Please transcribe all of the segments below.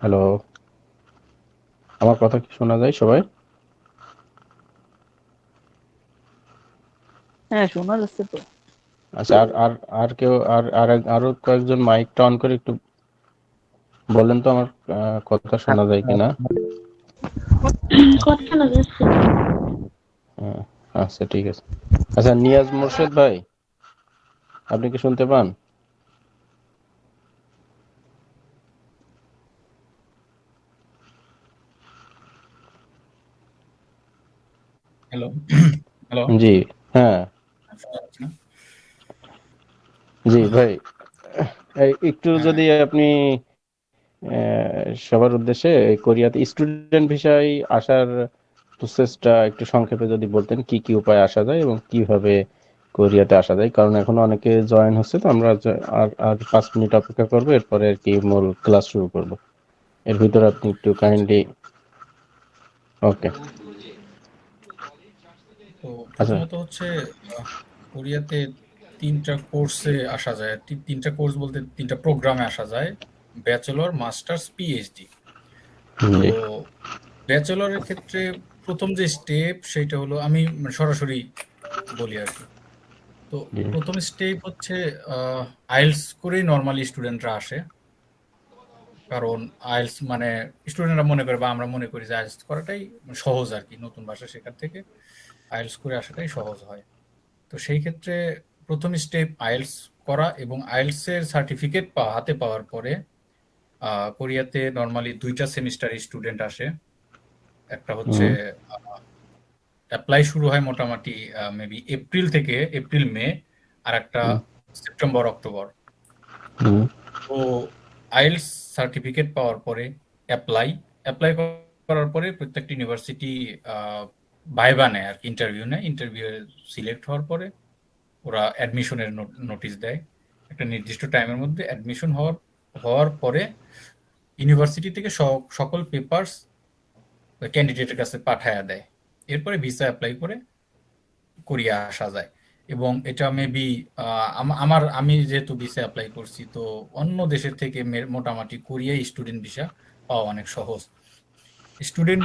Hello, আমার কথা কি শোনা যায় সবাই? হ্যাঁ, শোনা যাচ্ছে তো। আচ্ছা, আর আর আর কেউ আরো কয়েকজন মাইকটা অন করে একটু বলেন তো আমার কথা শোনা যায় কিনা। কথা শোনা যাচ্ছে। হ্যাঁ, আচ্ছা ঠিক আছে। আচ্ছা, নিয়াজ মোর্শেদ ভাই, আপনি কি শুনতে পান? হ্যালো। হ্যালো। জি। হ্যাঁ। শোনা যাচ্ছে না? জি ভাই, একটু হ্যাঁ, যদি আপনি সবার উদ্দেশ্যে এই কোরিয়াতে স্টুডেন্ট ভিসায় আসার প্রসেসটা একটু সংক্ষেপে যদি বলতেন, কি কি উপায়ে আসা যায় এবং কিভাবে কোরিয়াতে আসা যায়, কারণ এখন অনেকে জয়েন হচ্ছে, তো আমরা আর আর 5 মিনিট অপেক্ষা করবো, এরপরে আর কি মূল ক্লাস শুরু করব। এর ভিতরে আপনি একটু আচ্ছা। কাইন্ডলি। ওকে। তো আচ্ছা। প্রথমত হচ্ছে আহ, কোরিয়াতে 3টা কোর্সে আসা যায়। 3টা কোর্স বলতে 3টা প্রোগ্রামে আসা যায়: ব্যাচেলর, মাস্টার্স, পিএইচডি। তো জি। ব্যাচেলরের ক্ষেত্রে প্রথম যে স্টেপ সেটা হলো, আমি সরাসরি বলি আর কি। তো জি। প্রথম স্টেপ হচ্ছে আইএলটিএস করেই নর্মালি স্টুডেন্টরা আসে। কারণ আইএলটিএস মানে স্টুডেন্টরা মনে করে বা আমরা মনে করি যে আইএলটিএস করাটাই সহজ আর কি, নতুন ভাষা শেখার থেকে আইএলটিএস করে আসাটাই সহজ হয়। তো সেই ক্ষেত্রে প্রথম স্টেপ আইএলটিএস করা, এবং আইএলটিএস এর সার্টিফিকেট হাতে পাওয়ার পরে কোরিয়াতে নর্মালি 2টা সেমিস্টার স্টুডেন্ট আসে। একটা হচ্ছে হুম। অ্যাপ্লাই শুরু হয় মোটামুটি মেবি এপ্রিল থেকে, এপ্রিল মে, আর একটা হুম। September October. হুম। তো আইএলটিএস সার্টিফিকেট পাওয়ার পরে অ্যাপ্লাই অ্যাপ্লাই করার পরে প্রত্যেকটা ইউনিভার্সিটি ভাইবা নেয় আর কি, ইন্টারভিউ নেয়। ইন্টারভিউ সিলেক্ট হওয়ার পরে ওরা অ্যাডমিশনের নোটিশ দেয়। একটা নির্দিষ্ট টাইমের মধ্যে অ্যাডমিশন হওয়ার হওয়ার পরে ইউনিভার্সিটি থেকে সকল পেপারস ক্যান্ডিডেটের কাছে পাঠায়া দেয়। এরপরে ভিসা অ্যাপ্লাই করে কোরিয়া আসা যায়। এবং এটা মেবি আমি যেহেতু ভিসা অ্যাপ্লাই করছি, তো অন্য দেশের থেকে মোটামুটি কোরিয়ায় স্টুডেন্ট ভিসা পাওয়া অনেক সহজ। স্টুডেন্ট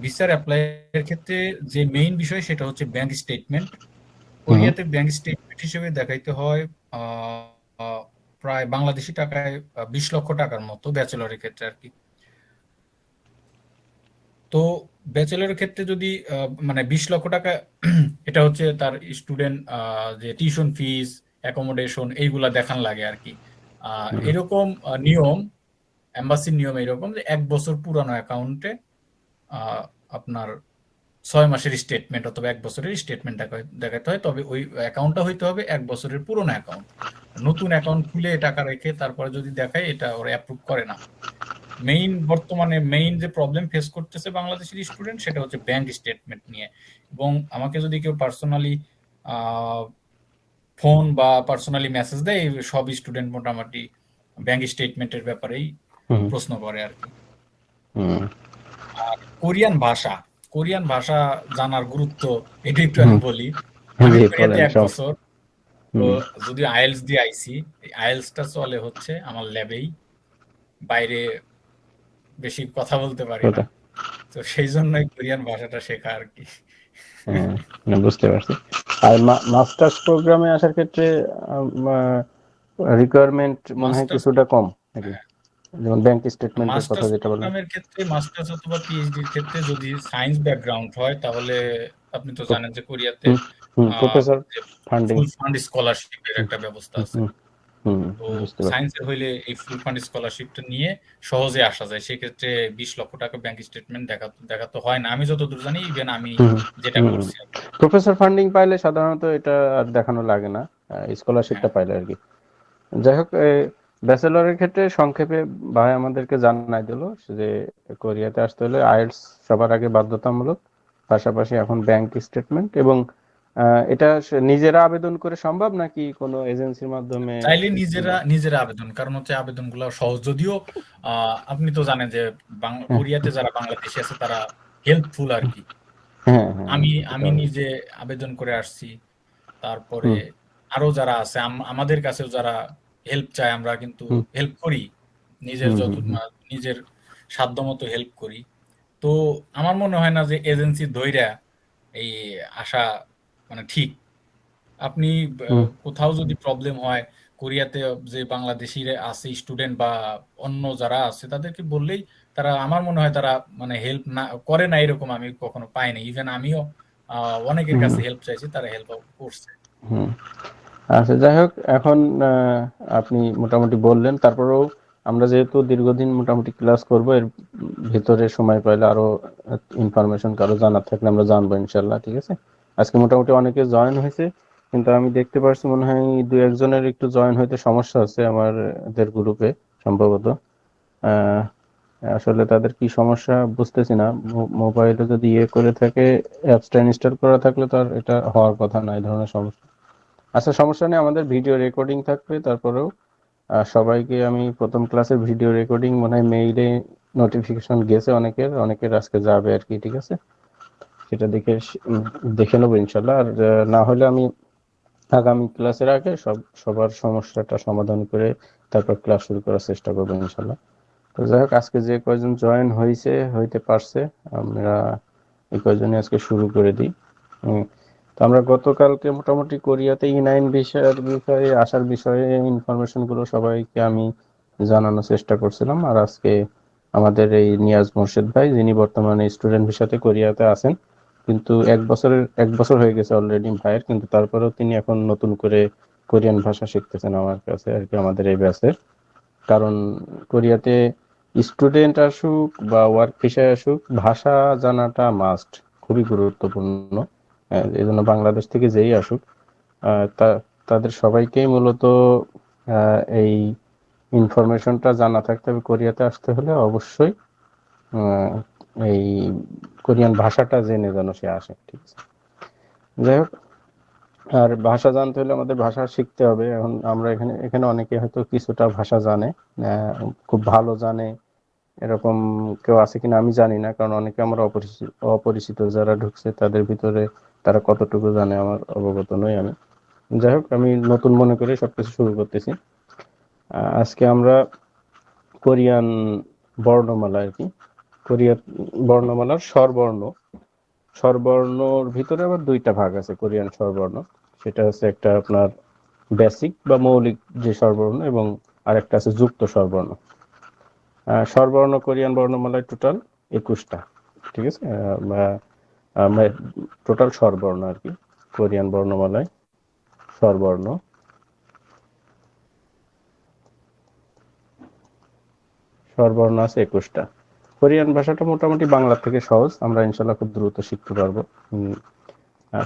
ভিসার অ্যাপ্লাইয়ের ক্ষেত্রে যে মেইন বিষয় সেটা হচ্ছে ব্যাংক স্টেটমেন্ট। হুম। কোরিয়াতে ব্যাংক স্টেটমেন্ট হিসেবে দেখাইতে হয় আহ, প্রায় বাংলাদেশি টাকায় 20 লক্ষ টাকার মতো ব্যাচেলরের ক্ষেত্রে আর কি। তো ব্যাচেলরের ক্ষেত্রে যদি মানে 20 লক্ষ টাকা এটা হচ্ছে তার স্টুডেন্ট যে টিউশন ফিস, অ্যাকোমোডেশন এইগুলা দেখান লাগে আর কি। হুম। এরকম নিয়ম, এম্বাসির নিয়ম এরকম যে 1 বছর পুরানো অ্যাকাউন্টে আপনার 6 মাসের স্টেটমেন্ট অথবা 1 বছরের স্টেটমেন্ট দেখাতে হয়। তবে ওই অ্যাকাউন্টটা হইতে হবে 1 বছরের পুরোনো অ্যাকাউন্ট। নতুন অ্যাকাউন্ট খুলে টাকা রেখে তারপরে যদি দেখায়, এটা ওরা অ্যাপ্রুভ করে না। বর্তমানে মেইন যে প্রবলেম ফেস করতেছে বাংলাদেশের স্টুডেন্ট সেটা হচ্ছে ব্যাংক স্টেটমেন্ট নিয়ে। এবং আমাকে যদি কেউ পার্সোনালি ফোন বা পার্সোনালি মেসেজ দেয়, এই সব স্টুডেন্ট মোটামুটি ব্যাংক স্টেটমেন্টের ব্যাপারেই হুম। প্রশ্ন করে আর কি। হুম। আর কোরিয়ান ভাষা জানার গুরুত্ব, এটা একটু আমি হুম। বলি। আমি জি, কোরিয়াতে বলেন এক সব। বছর তো হুম। যদি আইএলটিএস দিয়ে আইছি, আইএলটিএসটা চলে হচ্ছে আমার ল্যাবেই, বাইরে বেশি কথা বলতে পারি না। কথা। তো সেই জন্যই কোরিয়ান ভাষাটা শেখা আর কি। হ্যাঁ, না, বুঝতে পারছি। আর মাস্টার্স প্রোগ্রামে আসার ক্ষেত্রে রিকোয়ারমেন্ট মনে হয় মাস্টার্স কিছুটা কম নাকি, যেমন ব্যাংক স্টেটমেন্টের কথা মাস্টার্স যেটা বললেন। প্রোগ্রামের ক্ষেত্রে, মাস্টার্স অথবা পিএইচডির ক্ষেত্রে যদি সায়েন্স ব্যাকগ্রাউন্ড হয়, তাহলে আপনি তো জানেন যে কোরিয়াতে হুম। হুম। আহ, প্রফেসর যে ফান্ডিং। ফুল ফান্ড স্কলারশিপের হুম। একটা ব্যবস্থা হুম। আছে। হুম। হুম, তো বুঝতে পারছি। সায়েন্সের হইলে এই ফুল ফান্ড স্কলারশিপটা নিয়ে সহজে আসা যায়। সেক্ষেত্রে 20 লক্ষ টাকা ব্যাংক স্টেটমেন্ট দেখাতে হয় না, আমি যতদূর জানি। ইভেন আমি হুম। যেটা হুম। করছি আর কি। প্রফেসর ফান্ডিং পাইলে সাধারণত এটা আর দেখানো লাগে না, হ্যাঁ, স্কলারশিপটা পাইলে আর কি। যাই হোক, ব্যাচেলরের ক্ষেত্রে সংক্ষেপে ভাই আমাদেরকে জানাই দিল যে কোরিয়াতে আসতে হলে আইএলটিএস সবার আগে বাধ্যতামূলক, পাশাপাশি এখন ব্যাংক স্টেটমেন্ট, এবং এটা নিজেরা আবেদন করে সম্ভব নাকি কোনো এজেন্সির মাধ্যমে? চাইলে নিজেরা নিজেরা আবেদন, কারণ হচ্ছে আবেদনগুলো সহজ যদিও। আপনি তো জানেন যে হ্যাঁ। কোরিয়াতে যারা বাংলাদেশি আছে তারা হেল্পফুল আর কি। তো হ্যাঁ। হ্যাঁ, আমি সেটা আমি হবে। নিজে আবেদন করে আসছি। তারপরে হুম। আরো যারা আছে, আমাদের কাছেও যারা হেল্প চায়, আমরা কিন্তু হুম। হেল্প করি নিজের হুম। যত হুম। হুম। নিজের সাধ্যমতো হেল্প করি। তো আমার মনে হয় না যে এজেন্সি ধইরা এই আসা মানে ঠিক। আপনি হুম কোথাও যদি প্রবলেম হয়, কোরিয়াতে যে বাংলাদেশিরা আছে স্টুডেন্ট বা অন্য যারা আছে তাদেরকে বললেই তারা, আমার মনে হয় তারা মানে হেল্প না করে না এরকম আমি কখনো পাইনি। ইভেন আমিও অনেকের হুম কাছে হেল্প চাইছি, তারা হেল্প করছে। হুম আচ্ছা, যাই হোক, এখন আপনি মোটামুটি বললেন, তারপরেও আমরা যেহেতু দীর্ঘদিন মোটামুটি ক্লাস করব, এর ভিতরে সময় পাইলে আরো ইনফরমেশন কারো জানার থাকলে আমরা জানবো ইনশাল্লাহ, ঠিক আছে? আজকে মোটামুটি অনেকে জয়েন হয়েছে, কিন্তু আমি দেখতে পারছি মনে হয় দু একজনের একটু জয়েন হইতে সমস্যা হচ্ছে আমাদের গ্রুপে সম্ভবত। আহ, আসলে তাদের কি সমস্যা বুঝতেছি না। মোবাইলে যদি ইয়ে করে থাকে, অ্যাপসটা ইনস্টল করা থাকলে তো আর এটা হওয়ার কথা না, এই ধরনের সমস্যা। আচ্ছা, সমস্যা নেই, আমাদের ভিডিও রেকর্ডিং থাকবে তারপরেও। সবাইকে আমি প্রথম ক্লাসের ভিডিও রেকর্ডিং মনে হয় মেইলে নোটিফিকেশন গেছে, অনেকের অনেকের আজকে যাবে আর কি, ঠিক আছে? সেটা দেখে নেবো ইনশাল্লাহ। আর না হলে আমি আগামী ক্লাসের আগে সবার সমস্যাটা সমাধান করে তারপর ক্লাস শুরু করার চেষ্টা করবো ইনশাল্লাহ। তো যাই হোক, আজকে যে কয়জন জয়েন হইতে পারছে, আমরা এই কয়জনই আজকে শুরু করে দিই। উম, তো আমরা গতকালকে মোটামুটি কোরিয়াতে E9 বিষয়ে আসার বিষয়ে ইনফরমেশন গুলো সবাইকে আমি জানানোর চেষ্টা করছিলাম। আর আজকে আমাদের এই নিয়াজ মোর্শেদ ভাই, যিনি বর্তমানে স্টুডেন্ট ভিসাতে কোরিয়াতে আছেন, কিন্তু 1 বছর হয়ে গেছে অলরেডি ভাইয়ের, কিন্তু তারপরেও তিনি এখন নতুন করে কোরিয়ান ভাষা শিখতেছেন আমার কাছে আর কি, আমাদের এই ব্যাচে। কারণ কোরিয়াতে স্টুডেন্ট আসুক বা ওয়ার্ক ভিসায় আসুক, ভাষা জানাটা মাস্ট, খুবই গুরুত্বপূর্ণ। এই জন্য বাংলাদেশ থেকে যেই আসুক, তাদের সবাইকেই মূলত এই ইনফরমেশনটা জানা থাকতে হবে। কোরিয়াতে আসতে হলে অবশ্যই আহ, এই কোরিয়ান ভাষাটা জেনে যেন সে আসে, ঠিক আছে? যাই হোক, আর ভাষা জানতে হলে আমাদের ভাষা শিখতে হবে। এখন আমরা এখানে এখানে অনেকে হয়তো কিছুটা ভাষা জানে, খুব ভালো জানে, এরকম কেউ আছে কিনা আমি জানি না, কারণ অনেকে আমার অপরিচিত অপরিচিত যারা ঢুকছে তাদের ভিতরে তারা কতটুকু জানে আমার অবগত নই আমি। যাই হোক, আমি নতুন মনে করে সবকিছু শুরু করতেছি। আজকে আমরা কোরিয়ান বর্ণমালা আর কি, কোরিয়ান বর্ণমালার স্বরবর্ণ, স্বরবর্ণর ভিতরে আবার দুইটা ভাগ আছে কোরিয়ান স্বরবর্ণ। সেটা হচ্ছে একটা আপনার বেসিক বা মৌলিক যে স্বরবর্ণ, এবং আরেকটা আছে যুক্ত স্বরবর্ণ। স্বরবর্ণ কোরিয়ান বর্ণমালায় টোটাল 21টা, ঠিক আছে? টোটাল স্বরবর্ণ আর কি কোরিয়ান বর্ণমালায়, স্বরবর্ণ স্বরবর্ণ আছে 21টা। কোরিয়ান ভাষাটা মোটামুটি বাংলা থেকে সহজ, আমরা ইনশাল্লাহ খুব দ্রুত শিখতে পারবো।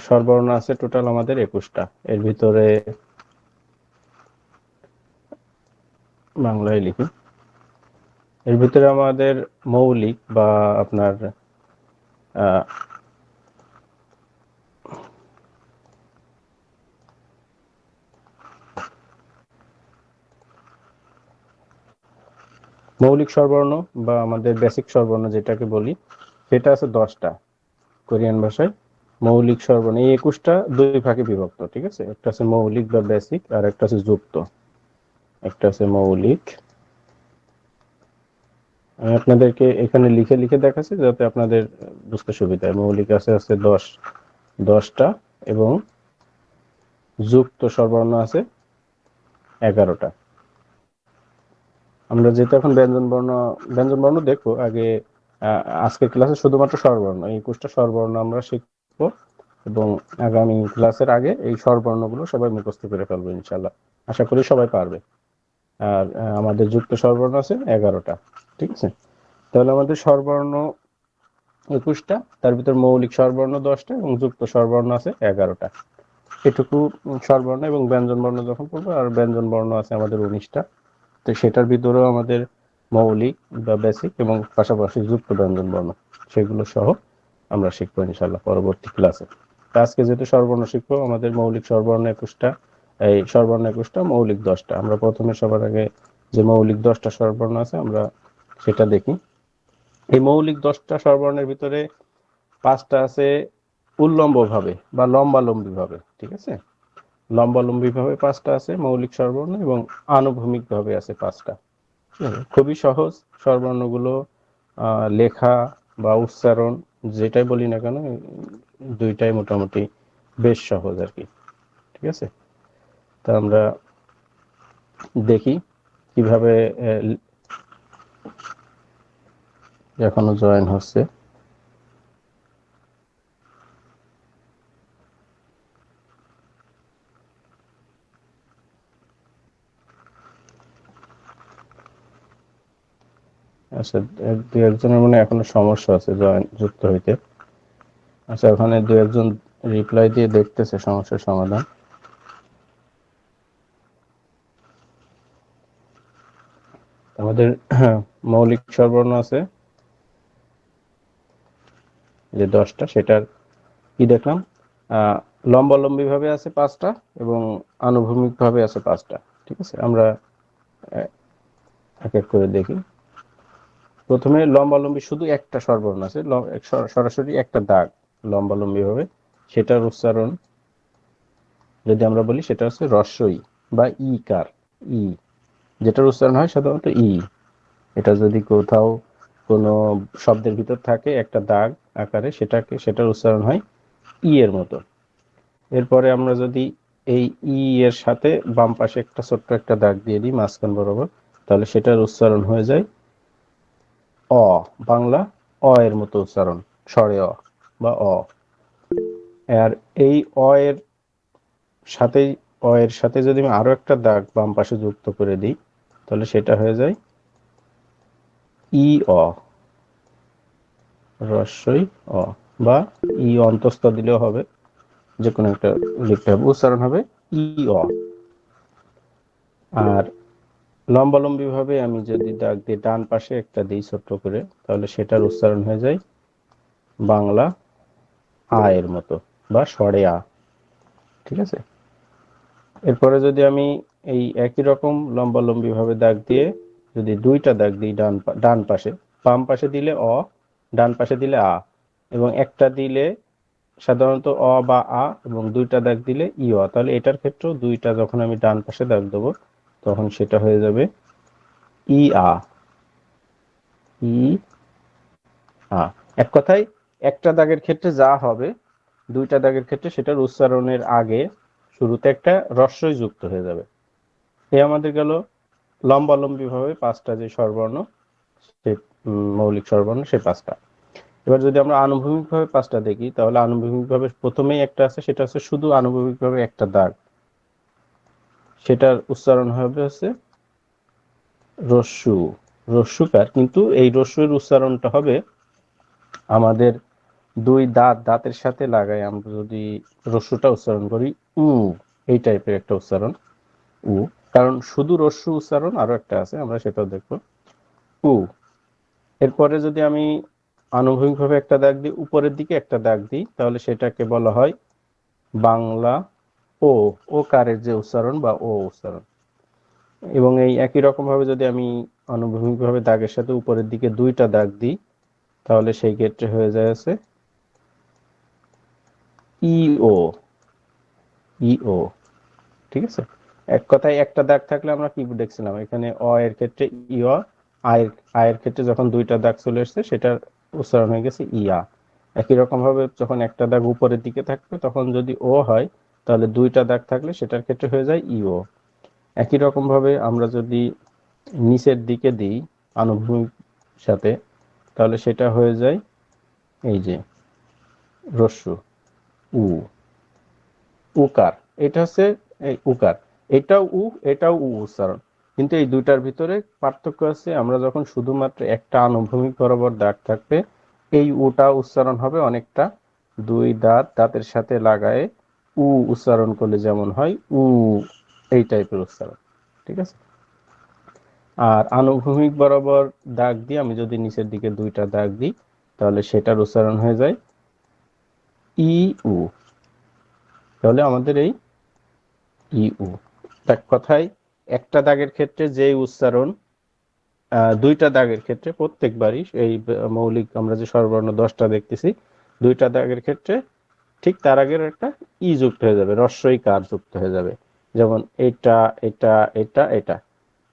স্বরবর্ণ আছে টোটাল আমাদের 21টা। এর ভিতরে বাংলায় লিখি, এর ভিতরে আমাদের মৌলিক বা আপনার আহ, মৌলিক স্বরবর্ণ বা আমাদের বেসিক স্বরবর্ণ যেটাকে বলি, সেটা আছে 10টা কোরিয়ান ভাষায়। মৌলিক স্বরবর্ণ এই 21টা দুই ভাগে বিভক্ত, ঠিক আছে? একটা আছে মৌলিক বা বেসিক, আর একটা আছে যুক্ত। একটা আছে মৌলিক, আমি আপনাদেরকে এখানে লিখে লিখে দেখাচ্ছি যাতে আপনাদের বুঝতে সুবিধা হয়। মৌলিক আছে 10টা, এবং যুক্ত স্বরবর্ণ আছে 11টা। আমরা যেহেতু এখন ব্যঞ্জন বর্ণ দেখবো আগে, আজকের ক্লাসে শুধুমাত্র স্বরবর্ণ, এই 21টা স্বরবর্ণ আমরা শিখবো, এবং আগামী ক্লাসের আগে এই স্বরবর্ণগুলো সবাই মুখস্থ করে ফেলবো ইনশাল্লাহ। আশা করি সবাই পারবে। আর আমাদের যুক্ত স্বরবর্ণ আছে 11টা, ঠিক আছে? তাহলে আমাদের স্বরবর্ণ 21টা, তার ভিতর মৌলিক স্বরবর্ণ 10টা এবং যুক্ত স্বরবর্ণ আছে 11টা। এটুকু স্বরবর্ণ এবং ব্যঞ্জন বর্ণ যখন পড়বো, আর ব্যঞ্জন বর্ণ আছে আমাদের 19টা। তো সেটার ভিতরেও আমাদের মৌলিক বা বেসিক এবং পাশাপাশি যুক্ত ব্যঞ্জন বর্ণ, সেগুলো সহ আমরা শিখবো ইনশাল্লাহ পরবর্তী ক্লাসে। আজকে যেহেতু স্বরবর্ণ শিখবো, আমাদের মৌলিক স্বরবর্ণ 21টা, এই স্বরবর্ণ 21টা, মৌলিক 10টা। আমরা প্রথমে সবার আগে যে মৌলিক 10টা স্বরবর্ণ আছে আমরা সেটা দেখি। এই মৌলিক 10টা স্বরবর্ণের ভিতরে 5টা আছে উল্লম্ব ভাবে বা লম্বালম্বি ভাবে, ঠিক আছে? লম্বালম্বি ভাবে 5টা আছে মৌলিক স্বরবর্ণ, এবং আনুভূমিক ভাবে আছে 5টা। খুবই সহজ স্বরবর্ণগুলো, লেখা বা উচ্চারণ যেটাই বলি না কেন, দুইটাই মোটামুটি বেশ সহজ আর কি। ঠিক আছে, তা আমরা দেখি কিভাবে এখনো জয়েন হচ্ছে। আচ্ছা, দু একজনের মনে এখনো সমস্যা আছে জয়েন যুক্ত হইতে। আচ্ছা, ওখানে দু একজন রিপ্লাই দিয়ে দেখতেছে সমস্যার সমাধান। আমাদের মৌলিক স্বরবর্ণ আছে যে 10টা, সেটার কি দেখলাম, লম্বালম্বি ভাবে আছে 5টা এবং আনুভূমিক ভাবে আছে 5টা। ঠিক আছে, আমরা এক এক করে দেখি। প্রথমে লম্বালম্বি শুধু একটা স্বরবর্ণ আছে, সরাসরি একটা দাগ লম্বালম্বি ভাবে, সেটার উচ্চারণ যদি আমরা বলি সেটা হচ্ছে রস্বই বা ই কার। ই, যেটার উচ্চারণ হয় সাধারণত ই। এটা যদি কোথাও কোনো শব্দের ভিতর থাকে একটা দাগ আকারে, সেটার উচ্চারণ হয় ই এর মতো। এরপরে আমরা যদি এই ই এর সাথে বাম পাশে একটা ছোট্ট একটা দাগ দিয়ে দিই মাঝখান বরাবর, তাহলে সেটার উচ্চারণ হয়ে যায় অ, বাংলা অ এর মতো উচ্চারণ, স্বরে অ বা অ। আর এই সাথেই অ এর সাথে যদি আমি আরো একটা দাগ বাম পাশে যুক্ত করে দিই, তাহলে সেটা হয়ে যায় ই অ, রস্বই অ, বা ই অন্তস্থ দিলেও হবে, যে কোনো একটা লিখতে হবে, উচ্চারণ হবে ই অ। আর লম্বালম্বি ভাবে আমি যদি দাগ দিয়ে ডান পাশে একটা দিই ছোট্ট করে, তাহলে সেটার উচ্চারণ হয়ে যায় বাংলা আ এর মতো বা স্বরে আ। ঠিক আছে, এরপরে যদি আমি এই একই রকম লম্বালম্বি ভাবে দাগ দিয়ে যদি দুইটা দাগ দিই ডান পাশে, বাম পাশে দিলে অ, ডান পাশে দিলে আ, এবং একটা দিলে সাধারণত অ বা আ, এবং দুইটা দাগ দিলে ই অ, তাহলে এটার ক্ষেত্রেও দুইটা যখন আমি ডান পাশে দাগ দেবো, তখন সেটা হয়ে যাবে ই আ, ই আ। এক কথায় একটা দাগের ক্ষেত্রে যা হবে, দুইটা দাগের ক্ষেত্রে সেটার উচ্চারণের আগে শুরুতে একটা রস্বই যুক্ত হয়ে যাবে। এ আমাদের গেল লম্বালম্বি ভাবে 5টা যে স্বরবর্ণ, সে মৌলিক স্বরবর্ণ, সে 5টা। এবার যদি আমরা আনুভূমিক ভাবে 5টা দেখি, তাহলে আনুভূমিক ভাবে প্রথমেই একটা আছে, সেটা হচ্ছে শুধু আনুভূমিক ভাবে একটা দাগ, সেটার উচ্চারণ হবে হচ্ছে রস্যু, রস্যুকার। কিন্তু এই রস্যুর উচ্চারণটা হবে আমাদের দুই দাঁতের সাথে লাগাই আমরা যদি রস্যুটা উচ্চারণ করি, উ, এই টাইপের একটা উচ্চারণ, উ। কারণ শুধু রস্যু উচ্চারণ আরো একটা আছে, আমরা সেটাও দেখবো, উ। এরপরে যদি আমি আনুভূমিকভাবে একটা দাগ দিই, উপরের দিকে একটা দাগ দিই, তাহলে সেটাকে বলা হয় বাংলা ও, ও কারের যে উচ্চারণ বা ও উচ্চারণ। এবং এই একই রকম ভাবে যদি আমি আনুভূমিকভাবে দাগের সাথে উপরের দিকে দুইটা দাগ দিই, তাহলে সেই ক্ষেত্রে হয়ে যায় আছে ইও, ইও। ঠিক আছে, এক কথায় একটা দাগ থাকলে আমরা কি দেখছিলাম, এখানে অ এর ক্ষেত্রে ইয়, আয়ের ক্ষেত্রে যখন দুইটা দাগ চলে এসছে, সেটার উচ্চারণ হয়ে গেছে ইয়া। একই রকম ভাবে যখন একটা দাগ উপরের দিকে থাকবে, তখন যদি ও হয়, তাহলে দুইটা দাগ থাকলে সেটার ক্ষেত্রে হয়ে যায় ইও। একই রকম ভাবে আমরা যদি নিচের দিকে দিই আনুভূমিক সাথে, তাহলে সেটা হয়ে যায় এই যে রস্যু, উ, উকার। এটা হচ্ছে এই উকার, এটাও উ, এটাও উ উচ্চারণ। কিন্তু এই দুইটার ভিতরে পার্থক্য আছে, আমরা যখন শুধুমাত্র একটা আনুভূমিক বরাবর দাগ থাকবে, এই উটা উচ্চারণ হবে অনেকটা দুই দাঁতের সাথে লাগায়ে উ উচ্চারণ করলে যেমন হয় উ, এই টাইপের উচ্চারণ। ঠিক আছে, আর আনুভূমিক বরাবর দাগ দিয়ে আমি যদি নিচের দিকে দুইটা দাগ দিই, তাহলে সেটার উচ্চারণ হয়ে যায় ই উ। তাহলে আমাদের এই ই উ, এক কথায় একটা দাগের ক্ষেত্রে যে উচ্চারণ, দুইটা দাগের ক্ষেত্রে প্রত্যেকবারই এই মৌলিক আমরা যে স্বরবর্ণ 10টা দেখতেছি, দুইটা দাগের ক্ষেত্রে ঠিক তার আগের একটা ই যুক্ত হয়ে যাবে, রস্বই কার যুক্ত হয়ে যাবে। যেমন এটা, এটা, এটা, এটা।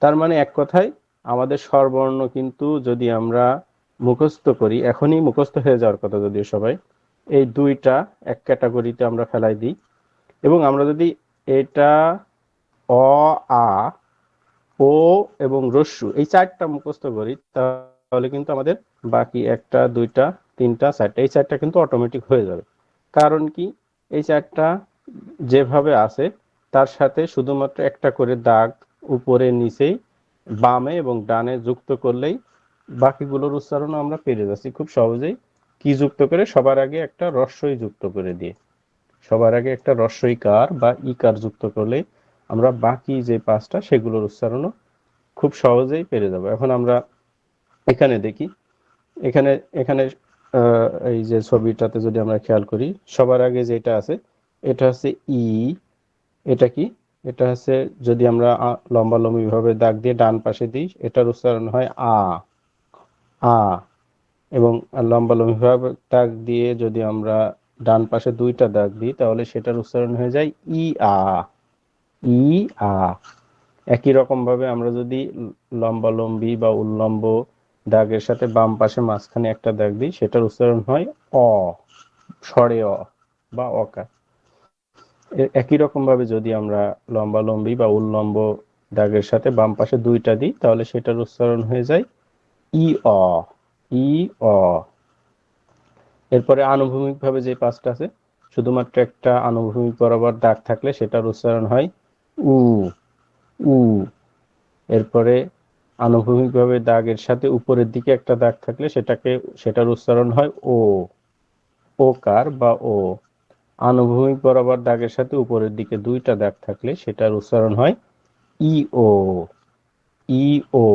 তার মানে এক কথায় আমাদের স্বরবর্ণ কিন্তু যদি আমরা মুখস্থ করি, এখনই মুখস্থ হয়ে যাওয়ার কথা যদিও সবাই, এই দুইটা এক ক্যাটাগরিতে আমরা ফেলাই দিই, এবং আমরা যদি এটা অ, আ, ও এবং রস্যু এই চারটা মুখস্থ করি, তাহলে কিন্তু আমাদের বাকি একটা, দুইটা, তিনটা, চারটা, এই চারটা কিন্তু অটোমেটিক হয়ে যাবে। কারণ কি, এই চারটা যেভাবে আছে তার সাথে শুধুমাত্র একটা করে দাগ উপরে নিচেই বামে এবং ডানে যুক্ত করলেই বাকিগুলোর উচ্চারণ আমরা পেরে যাচ্ছি খুব সহজেই। কি যুক্ত করে? সবার আগে একটা রস্বই যুক্ত করে দিয়ে, সবার আগে একটা রস্বইকার বা ইকার যুক্ত করলে আমরা বাকি যে পাঁচটা সেগুলোর উচ্চারণও খুব সহজেই পেরে যাব। এখন আমরা এখানে দেখি, এখানে এখানে এই যে ছবিটাতে যদি আমরা খেয়াল করি, সবার আগে যেটা আছে এটা হচ্ছে ই। এটা কি? এটা হচ্ছে, যদি আমরা লম্বালম্বি ভাবে দাগ দিয়ে ডান পাশে দিই, এটার উচ্চারণ হয় আ, আ। এবং লম্বালম্বি ভাবে দাগ দিয়ে যদি আমরা ডান পাশে দুইটা দাগ দিই, তাহলে সেটার উচ্চারণ হয়ে যায় ই আ, ই আ। একই রকম ভাবে আমরা যদি লম্বালম্বি বা উল্লম্ব দাগের সাথে বাম পাশে মাঝখানে একটা দাগ দিই, সেটার উচ্চারণ হয় অ, স্বরে অ বা অকার। একই রকম ভাবে যদি আমরা লম্বালম্বি বা উল্লম্ব দাগের সাথে বাম পাশে দুইটা দিই, তাহলে সেটার উচ্চারণ হয়ে যায় ই অ, ই অ। এরপরে আনুভূমিক ভাবে যে পাঁচটা আছে, শুধুমাত্র একটা আনুভূমিক বরাবর দাগ থাকলে সেটার উচ্চারণ হয় উ, উ। এরপরে আনুভূমিকভাবে দাগের সাথে উপরের দিকে একটা দাগ থাকলে সেটার উচ্চারণ হয় ও, ওকার বা ও। আনুভূমিক বরাবর দাগের সাথে উপরের দিকে দুইটা দাগ থাকলে সেটার উচ্চারণ হয় ই ও, ই ও।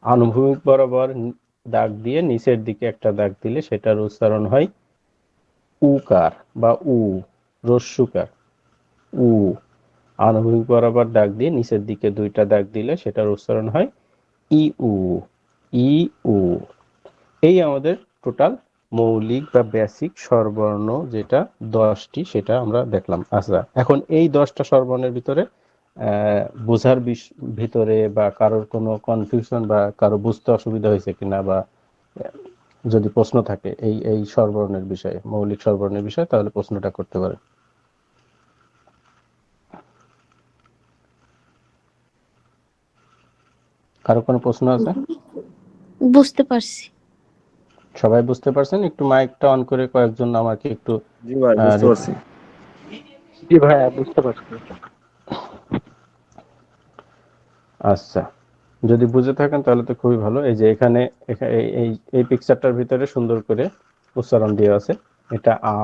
আনুভূমিক বরাবর দাগ দিয়ে নিচের দিকে একটা দাগ দিলে সেটার উচ্চারণ হয় উকার বা উ, রস্যুকার, উ। আনুভূমিক বরাবর দাগ দিয়ে নিচের দিকে দুইটা দাগ দিলে সেটার উচ্চারণ হয় ই উ, ই উ। এই আমাদের টোটাল মৌলিক বা বেসিক স্বরবর্ণ যেটা 10টি, সেটা আমরা দেখলাম। আচ্ছা, এখন এই 10টা স্বরবর্ণের ভিতরে বোঝার ভিতরে বা কারোর কোনো কনফিউশন বা কারো বুঝতে অসুবিধা হয়েছে কিনা, বা যদি প্রশ্ন থাকে এই এই স্বরবর্ণের বিষয়ে, মৌলিক স্বরবর্ণের বিষয়ে, তাহলে প্রশ্নটা করতে পারে। কারো কোনো প্রশ্ন আছে? বুঝতে পারছি। সবাই বুঝতে পারছেন? একটু মাইকটা অন করে কয়েকজন আমাকে একটু জি ভাই, বুঝতে পারছি। জি ভাইয়া বুঝতে পারছি। আচ্ছা, যদি বুঝে থাকেন তাহলে তো খুবই ভালো। এই যে এখানে এই এই পিকচারটার ভিতরে সুন্দর করে উচ্চারণ দেওয়া আছে, এটা আ,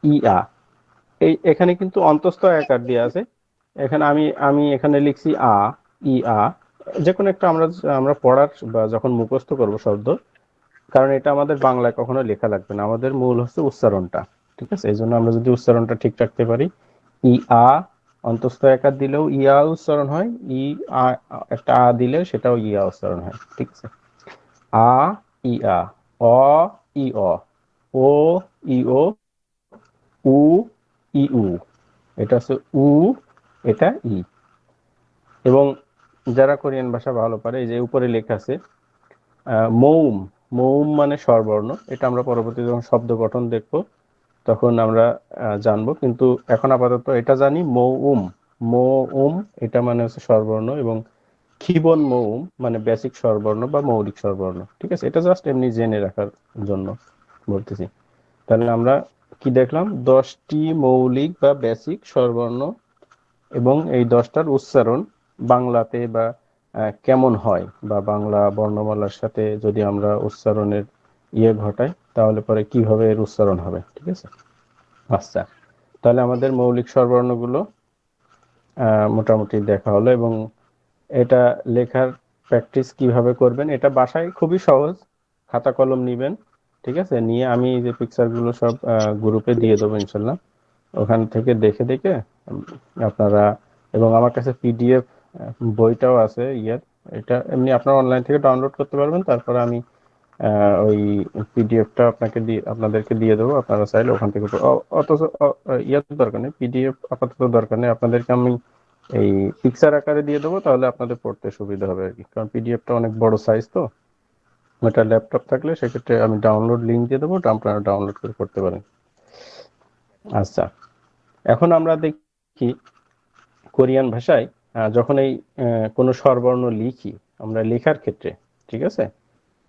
ই আ। এই এখানে কিন্তু অন্তস্থ আকার দেওয়া আছে। এখানে আমি আমি এখানে লিখছি আ, ই আ। যে কোনো একটা আমরা আমরা পড়ার বা যখন মুখস্থ করব শব্দ, কারণ এটা আমাদের বাংলায় কখনো লেখা লাগবে না, আমাদের মূল হচ্ছে উচ্চারণটা। ঠিক আছে, এই জন্য আমরা যদি উচ্চারণটা ঠিক রাখতে পারি, ই আ অন্তস্থ আকার দিলেও ইয়া উচ্চারণ হয়, ই আ একটা আ দিলেও সেটাও ইয়া উচ্চারণ হয়। ঠিক আছে, আ, ই আ, অ, ই অ, ও, ই ও, উ, ই উ। এটা হচ্ছে উ, এটা ই। এবং যারা কোরিয়ান ভাষা ভালো পারে, এই যে উপরে লেখা আছে মৌম। মৌম মানে স্বরবর্ণ। এটা আমরা পরবর্তীতে যখন শব্দ গঠন দেখবো তখন আমরা জানবো, কিন্তু এখন আপাতত এটা জানি মৌম। মৌম এটা মানে হচ্ছে স্বরবর্ণ, এবং খিবন মৌম মানে বেসিক স্বরবর্ণ বা মৌলিক স্বরবর্ণ। ঠিক আছে, এটা জাস্ট এমনি জেনে রাখার জন্য বলতেছি। তাহলে আমরা কি দেখলাম? 10টি মৌলিক বা বেসিক স্বরবর্ণ, এবং এই 10টার উচ্চারণ বাংলাতে বা কেমন হয়, বা বাংলা বর্ণমালার সাথে যদি আমরা উচ্চারণের ঘটাই, তাহলে পরে কিভাবে এর উচ্চারণ হবে। ঠিক আছে। আচ্ছা, তাহলে আমাদের মৌলিক স্বরবর্ণগুলো মোটামুটি দেখা হলো, এবং এটা লেখার প্র্যাকটিস কিভাবে করবেন এটা বাসায় খুবই সহজ। খাতা কলম নিবেন, ঠিক আছে, নিয়ে আমি যে পিকচারগুলো সব গ্রুপে দিয়ে দেবো ইনশাল্লাহ। ওখান থেকে দেখে দেখে আপনারা, এবং আমার কাছে পিডিএফ বইটাও আছে এটা এমনি আপনারা অনলাইন থেকে ডাউনলোড করতে পারবেন। তারপরে আমি ওই পিডিএফটা আপনাদেরকে দিয়ে দেবো, আপনারা চাইলে ওখান থেকে অথচ দরকার নেই, পিডিএফ আপাতত দরকার নেই, আপনাদেরকে আমি এই পিকচার আকারে দিয়ে দেবো, তাহলে আপনাদের পড়তে সুবিধা হবে আর কি, কারণ পিডিএফটা অনেক বড় সাইজ তো, ওটা ল্যাপটপ থাকলে সেক্ষেত্রে আমি ডাউনলোড লিঙ্ক দিয়ে দেবো, ওটা আপনারা ডাউনলোড করে করতে পারেন। আচ্ছা, এখন আমরা দেখি কোরিয়ান ভাষায় যখন এই কোনো স্বরবর্ণ লিখি আমরা লেখার ক্ষেত্রে, ঠিক আছে,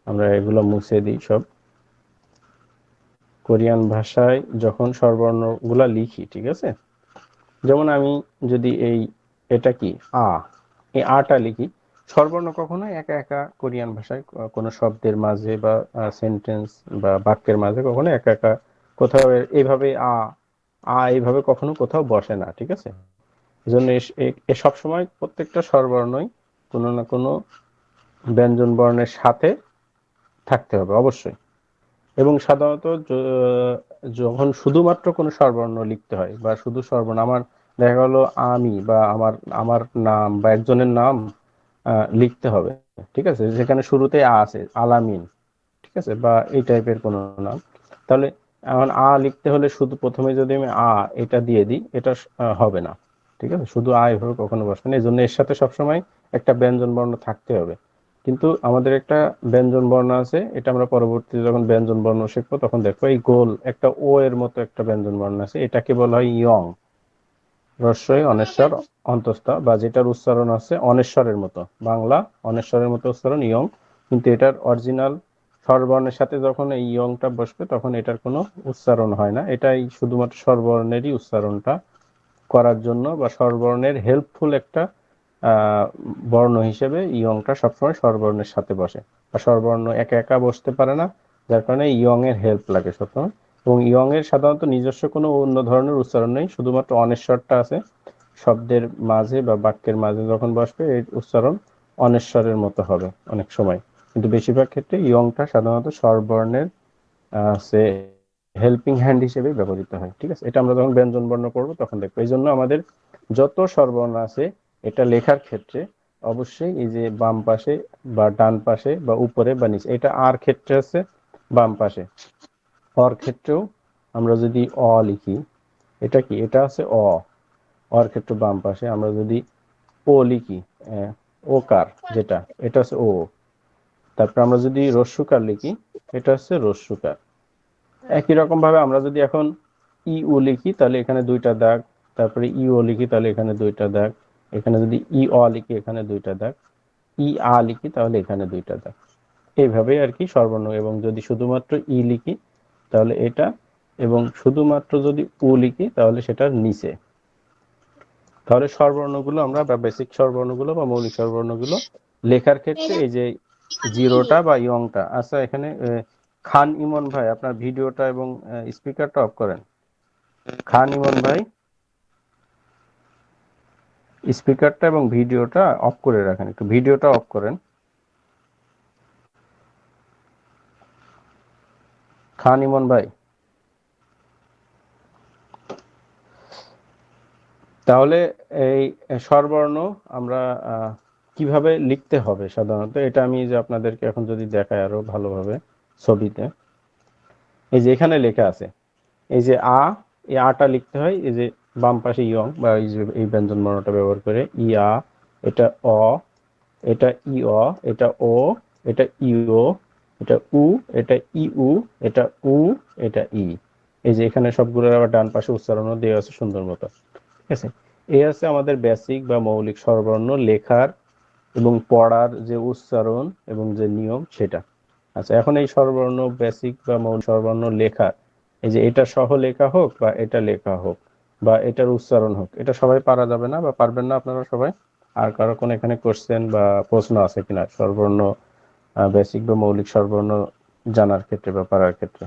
আমরা এগুলো মুছে দিই সব। কোরিয়ান ভাষায় যখন স্বরবর্ণগুলা লিখি, ঠিক আছে, যেমন আমি যদি এটা কি এই আটা লিখি, স্বরবর্ণ কখনোই একা একা কোরিয়ান ভাষায় কোনো শব্দের মাঝে বা সেন্টেন্স বা বাক্যের মাঝে কখনো একা একা কোথাও এইভাবে এইভাবে কখনো কোথাও বসে না, ঠিক আছে। এজন্য এ সবসময় প্রত্যেকটা স্বরবর্ণই কোনো না কোনো ব্যঞ্জন বর্ণের সাথে থাকতে হবে অবশ্যই। এবং সাধারণত যখন শুধুমাত্র কোনো স্বরবর্ণ লিখতে হয় বা শুধু স্বরবর্ণ, আমার দেখা গেল আমি বা আমার নাম বা একজনের নাম লিখতে হবে, ঠিক আছে, যেখানে শুরুতে আছে আলামিন, ঠিক আছে, বা এই টাইপের কোনো নাম, তাহলে এখন লিখতে হলে শুধু প্রথমে যদি আমি এটা দিয়ে দিই, এটা হবে না, ঠিক আছে, শুধু এভাবে কখনো বসবে না। এই জন্য এর সাথে সবসময় একটা ব্যঞ্জন বর্ণ থাকতে হবে। কিন্তু আমাদের একটা ব্যঞ্জন বর্ণ আছে, এটা আমরা পরবর্তীতে যখন ব্যঞ্জন বর্ণ শিখবো তখন দেখবো, এই গোল একটা ও এর মতো একটা ব্যঞ্জন বর্ণ আছে, এটাকে বলা হয় ইয়ং, রস্বই অনেশ্বর অন্তস্থ, বা যেটার উচ্চারণ আছে অনেশ্বরের মতো, বাংলা অনেশ্বরের মতো উচ্চারণ ইয়ং, কিন্তু এটার অরিজিনাল স্বরবর্ণের সাথে যখন এই ইয়ংটা বসবে তখন এটার কোনো উচ্চারণ হয় না। এটাই শুধুমাত্র স্বরবর্ণেরই উচ্চারণটা করার জন্য বা স্বরবর্ণের হেল্পফুল একটা বর্ণ হিসেবে ইয়ংটা সবসময় স্বরবর্ণের সাথে বসে, বা স্বরবর্ণ একা একা বসতে পারে না, যার কারণে ইয়ং এর হেল্প লাগে সবসময়। এবং ইয়ং এর সাধারণত নিজস্ব কোনো অন্য ধরনের উচ্চারণ নেই, শুধুমাত্র অনেশ্বরটা আছে শব্দের মাঝে বা বাক্যের মাঝে যখন বসবে এই উচ্চারণ অনেশ্বরের মতো হবে অনেক সময়, কিন্তু বেশিরভাগ ক্ষেত্রে ইয়ংটা সাধারণত স্বরবর্ণের সে হেল্পিং হ্যান্ড হিসেবে ব্যবহৃত হয়, ঠিক আছে। এটা আমরা যখন ব্যঞ্জন বর্ণ করবো তখন দেখবো। এই জন্য আমাদের যত স্বরবর্ণ আছে এটা লেখার ক্ষেত্রে অবশ্যই এই যে বাম পাশে বা ডান পাশে বা উপরে বা নিচে, এটা ক্ষেত্রে আছে বাম পাশে, ক্ষেত্রেও আমরা যদি লিখি, এটা কি, এটা আছে ক্ষেত্রে বাম পাশে। আমরা যদি ও লিখি, ওকার যেটা, এটা আছে ও। তারপর আমরা যদি রস্যুকার লিখি, এটা হচ্ছে রস্যুকার। একই রকম ভাবে আমরা যদি এখন উ লিখি তাহলে এখানে দুইটা দাগ, তারপরে ও লিখি তাহলে এখানে দুইটা দাগ, এখানে যদি লিখি এখানে দুইটা দাগ, লিখি তাহলে এখানে দুইটা দাগ, এইভাবে আর কি স্বরবর্ণ। এবং যদি শুধুমাত্র লিখি তাহলে এটা, এবং শুধুমাত্র যদি লিখি তাহলে সেটার নিচে। তাহলে স্বরবর্ণগুলো আমরা বা বেসিক স্বরবর্ণগুলো বা মৌলিক স্বরবর্ণগুলো লেখার ক্ষেত্রে এই যে জিরোটা বা ইয়ংটা আচ্ছা, এখানে খান ইমন ভাই আপনার ভিডিওটা এবং স্পিকারটা অফ করেন। খান ইমন ভাই স্পিকারটা এবং ভিডিওটা অফ করে রাখেন, একটু ভিডিওটা অফ করেন। খান ইমন ভাই, তাহলে এই স্বরবর্ণ আমরা কিভাবে লিখতে হবে সাধারণত, এটা আমি যে আপনাদেরকে এখন যদি দেখাই আরো ভালোভাবে ছবিতে, এই যে এখানে লেখা আছে, এই যে এই টা লিখতে হয় এই যে বাম পাশে ইয়ং বা এই যে এই ব্যঞ্জন বর্ণটা ব্যবহার করে এটা এটা এটা ও, এটা ইও, এটা উ, এটা ইউ, এটা উ, এটা এই যে এখানে সবগুলোর আবার ডান পাশে উচ্চারণও দেওয়া আছে সুন্দর মতো, ঠিক আছে। এই আছে আমাদের বেসিক বা মৌলিক স্বরবর্ণ লেখার এবং পড়ার যে উচ্চারণ এবং যে নিয়ম সেটা। আচ্ছা, এখন এই স্বরবর্ণ বেসিক বা মৌলিক স্বরবর্ণ লেখা, এই যে এটা সহ লেখা হোক বা এটা লেখা হোক বা এটার উচ্চারণ হোক, এটা সবাই পারা যাবে না বা পারবেন না আপনারা সবাই। আর কারো কোনো এখানে কোশ্চেন বা প্রশ্ন আছে কিনা স্বরবর্ণ বেসিক বা মৌলিক স্বরবর্ণ জানার ক্ষেত্রে বা পারার ক্ষেত্রে,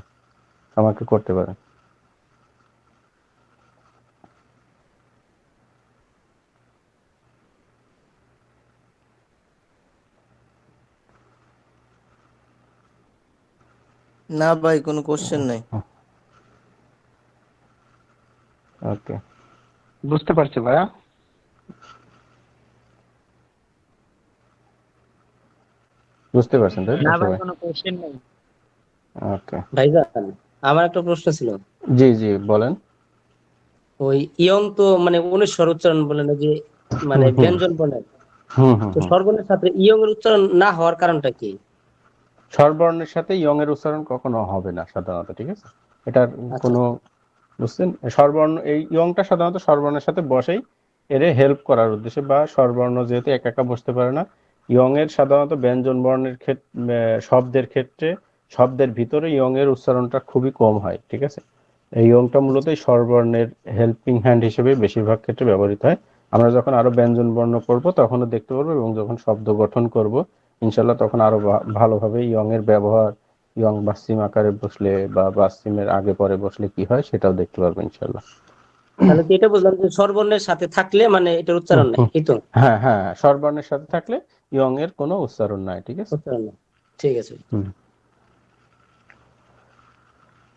আমাকে করতে পারেন। না ভাই, কোনো কোশ্চেন নাই। ওকে, বুঝতে পারছি ভাইয়া। বুঝতে পারছেন তাই তো না ভাই, সবাই? কোনো কোশ্চেন নেই। ওকে, ভাইজান, আমার একটা প্রশ্ন ছিল। জি জি বলেন। ওই ইয়ং তো মানে অনুস্বর উচ্চারণ বলে না যে, মানে হুম হুম ব্যঞ্জন বলে, হুম হুম তো হুম স্বরবর্ণের সাথে ইয়ং এর উচ্চারণ না হওয়ার কারণটা কি? স্বরবর্ণের সাথে ইয়ং এর উচ্চারণ কখনো হবে না সাধারণত, ঠিক আছে? এটার আচ্ছা কোনো, বুঝছেন, স্বরবর্ণ এই ইয়ংটা সাধারণত স্বরবর্ণের সাথে বসেই এর হেল্প করার উদ্দেশ্যে, বা স্বরবর্ণ যেহেতু একা একা বসতে পারে না, ইয়ং এর সাধারণত ব্যঞ্জন বর্ণের ক্ষেত্রে, শব্দের ক্ষেত্রে, শব্দের ভিতরে ইয়ং এর উচ্চারণটা খুবই কম হয়, ঠিক আছে? এই ইয়ংটা মূলত এই স্বরবর্ণের হেল্পিং হ্যান্ড হিসেবে বেশিরভাগ ক্ষেত্রে ব্যবহৃত হয়। আমরা যখন আরো ব্যঞ্জন বর্ণ করব তখনও দেখতে পারবো, এবং যখন শব্দ গঠন করব ইনশাল্লাহ তখন আরো ভালোভাবে ইয়ং এর ব্যবহার, ইয়ং বাস্তিম আকারে বসলে বা বাস্তিমের আগে পরে বসলে কি হয় সেটাও দেখতে পারবো ইনশাল্লাহ। তাহলে তো এটা বুঝলাম যে স্বরবর্ণের সাথে থাকলে মানে এটার হুম, উচ্চারণ নাই, হুম। এই তো? হ্যাঁ হ্যাঁ হ্যাঁ, স্বরবর্ণের সাথে থাকলে ইয়ং এর কোনো উচ্চারণ নাই, ঠিক আছে? উচ্চারণ নাই, ঠিক আছে। হুম,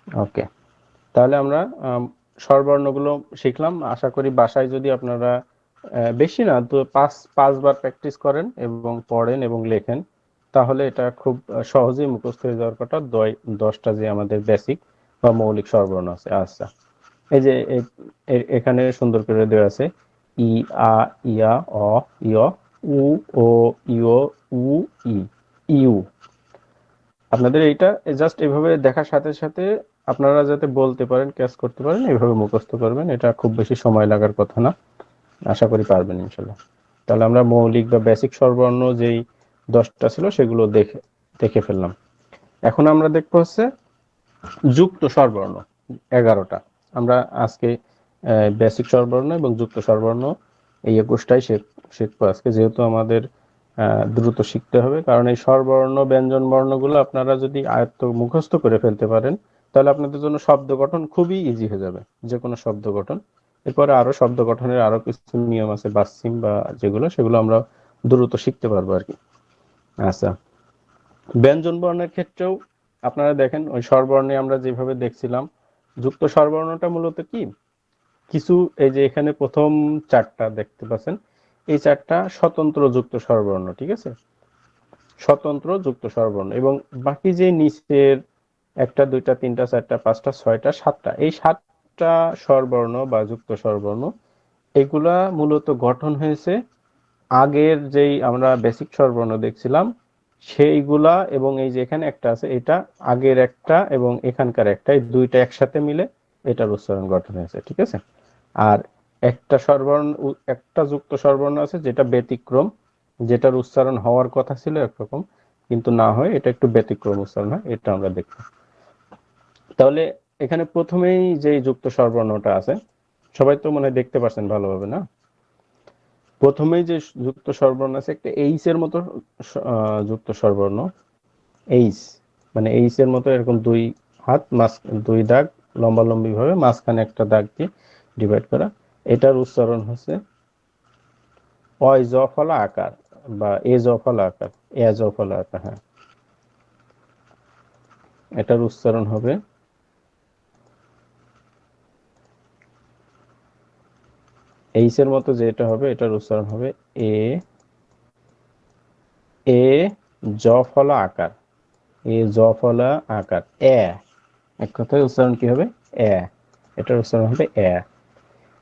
ওকে। তাহলে আমরা স্বরবর্ণগুলো শিখলাম। আশা করি বাসায় যদি আপনারা বেশি না তো পাঁচবার প্র্যাকটিস করেন এবং পড়েন এবং লেখেন, তাহলে এটা খুব সহজেই মুখস্থ হয়ে যাওয়ার কথা। 10টা যে আমাদের বেসিক বা মৌলিক স্বরবর্ণ আছে। আচ্ছা, এই যে এখানে সুন্দর করে দেওয়া আছে ই, আ, ইয়া, অ, ইয়, উ, ও, ইয়, উ, ই, ইউ। আপনাদের এইটা জাস্ট এভাবে দেখার সাথে সাথে আপনারা যাতে বলতে পারেন, ক্যাচ করতে পারেন, এইভাবে মুখস্থ করবেন। এটা খুব বেশি সময় লাগার কথা না, আশা করি পারবেন ইনশাল্লাহ। তাহলে আমরা মৌলিক বা বেসিক স্বরবর্ণ যেই 10টা ছিল সেগুলো দেখে ফেললাম। এখন আমরা দেখবো হচ্ছে যুক্ত স্বরবর্ণ 11টা। আমরা আজকে বেসিক স্বরবর্ণ এবং যুক্ত স্বরবর্ণ এই 21টাই শিখবো আজকে, যেহেতু আমাদের দ্রুত শিখতে হবে। কারণ এই স্বরবর্ণ ব্যঞ্জন বর্ণগুলো আপনারা যদি আয়ত্ত মুখস্থ করে ফেলতে পারেন তাহলে আপনাদের জন্য শব্দ গঠন খুবই ইজি হয়ে যাবে, যে কোনো শব্দ গঠন। এরপরে আরো শব্দ গঠনের আরো কিছু নিয়ম আছে বাসিম বা সেগুলো আমরা দ্রুত শিখতে পারবো আর কি। আচ্ছা, ব্যঞ্জন বর্ণের ক্ষেত্রেও আপনারা দেখেন ওই স্বরবর্ণে আমরা যেভাবে দেখছিলাম, যুক্ত স্বরবর্ণটা মূলত কি, কিছু এই যে এখানে প্রথম 4টা দেখতে পাচ্ছেন, এই 4টা স্বতন্ত্র যুক্ত স্বরবর্ণ, ঠিক আছে? স্বতন্ত্র যুক্ত স্বরবর্ণ। এবং বাকি যে নিচের 1টা 2টা 3টা 4টা 5টা 6টা 7টা, এই 7টা স্বরবর্ণ বা যুক্ত স্বরবর্ণ, এগুলা মূলত গঠন হয়েছে আগের যেই আমরা বেসিক স্বরবর্ণ দেখছিলাম সেইগুলা, এবং এই যে এখানে একটা আছে, এটা আগের একটা এবং এখানকার একটা, এই দুইটা একসাথে মিলে এটার উচ্চারণ গঠন হয়েছে, ঠিক আছে? আর একটা যুক্ত স্বরবর্ণ আছে যেটা ব্যতিক্রম, যেটার উচ্চারণ হওয়ার কথা ছিল একরকম কিন্তু না হয় এটা একটু ব্যতিক্রম উচ্চারণ হয়, এটা আমরা দেখব। তাহলে এখানে প্রথমেই যে যুক্ত স্বরবর্ণটা আছে, সবাই তো মনে হয় দেখতে পাচ্ছেন ভালোভাবে, না? প্রথমেই যে যুক্ত স্বরবর্ণ আছে একটা এইচ এর মতো যুক্ত স্বরবর্ণ। এইচ মানে এইচ এর মতো এরকম দুই হাত, দুই দাগ লম্বালম্বি ভাবে, মাঝখানে একটা দাগ দিয়ে ডিভাইড করা। এটার উচ্চারণ হচ্ছে অয় জ ফলা আকার বা এ জ ফলা আকার, এ জ ফলা আকার। হ্যাঁ, এটার উচ্চারণ হবে এইচ এর মতো, যে এটা হবে এটার উচ্চারণ হবে এ, এ জ ফলা আকার, এ জ ফলা আকার, এ। এক কথায় উচ্চারণ কি হবে? এ। এটার উচ্চারণ হবে এ।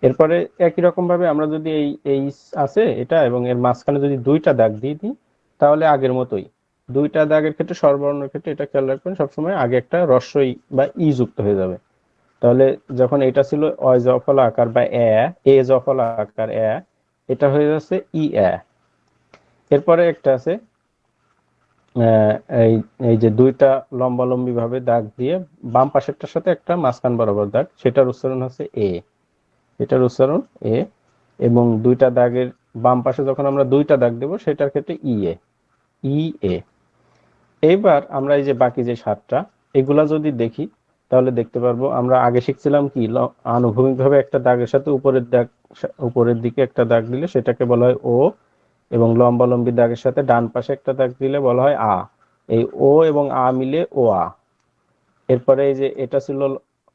এরপরে একই রকম ভাবে আমরা যদি এই আছে এটা এবং এর মাঝখানে যদি দুইটা দাগ দিয়ে দিই তাহলে আগের মতোই, দুইটা দাগের ক্ষেত্রে স্বরবর্ণের ক্ষেত্রে এটা খেয়াল রাখবেন সবসময় আগে একটা হ্রস্বই বা ই যুক্ত হয়ে যাবে। তাহলে যখন এটা ছিল অয় জফলা আকার বা এ জফলা আকার এ, এটা হয়ে যাচ্ছে ই এ। এরপরে একটা আছে এই এই যে দুইটা লম্বালম্বি ভাবে দাগ দিয়ে বাম পাশেরটার সাথে একটা মাঝখান বরাবর দাগ, সেটার উচ্চারণ হচ্ছে এ, এটার উচ্চারণ এ। এবং দুইটা দাগের বাম পাশে যখন আমরা দুইটা দাগ দেব সেটার ক্ষেত্রে ই এ, ই এ। এইবার আমরা এই যে বাকি যে 7টা এগুলা যদি দেখি তাহলে দেখতে পারবো আমরা আগে শিখছিলাম কি, আনুভূমিকভাবে একটা দাগের সাথে উপরের দিকে একটা দাগ দিলে সেটাকে বলা হয় ও, এবং লম্বালম্বি দাগের সাথে ডান পাশে একটা দাগ দিলে বলা হয় আ। এই ও এবং আ মিলে ও আ। এরপরে এই যে এটা ছিল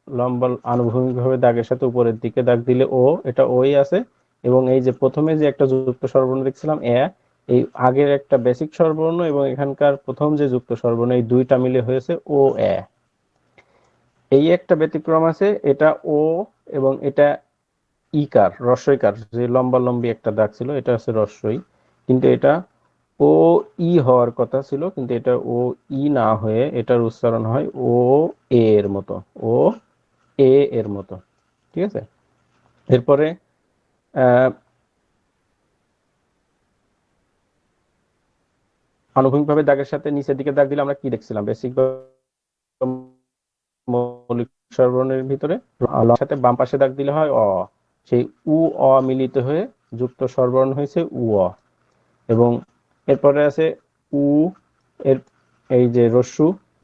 লম্বা আনুভূমিকভাবে দাগের সাথে উপরের দিকে দাগ দিলে ও, এটা ওই আছে। এবং এই যে প্রথমে যে একটা যুক্ত স্বরবর্ণ দেখছিলাম এ, এই আগের একটা বেসিক স্বরবর্ণ এবং এখানকার প্রথম যে যুক্ত স্বরবর্ণ, এই দুইটা মিলে হয়েছে ও এ। এই একটা ব্যতিক্রম আছে, এটা ও এবং এটা ইকার, রস্বইকার, যে লম্বা লম্বি একটা দাগ ছিল এটা হচ্ছে রস্বই, কিন্তু এটা ও ই হওয়ার কথা ছিল, কিন্তু এটা ও ই না হয়ে এটার উচ্চারণ হয় ও এ এর মতো, ও এ এর মতো। ঠিক আছে, এরপরে আহ আনুভূমিকভাবে দাগের সাথে নিচের দিকে দাগ দিলে আমরা কি দেখছিলাম? বেসিক মৌলিক স্বরবর্ণের ভিতরে সাথে বাম পাশে দাগ দিলে হয় অ, সেই উ অ মিলিত হয়ে যুক্ত স্বরবর্ণ হয়েছে উ অ। এবং এরপরে আছে উ এর এই যে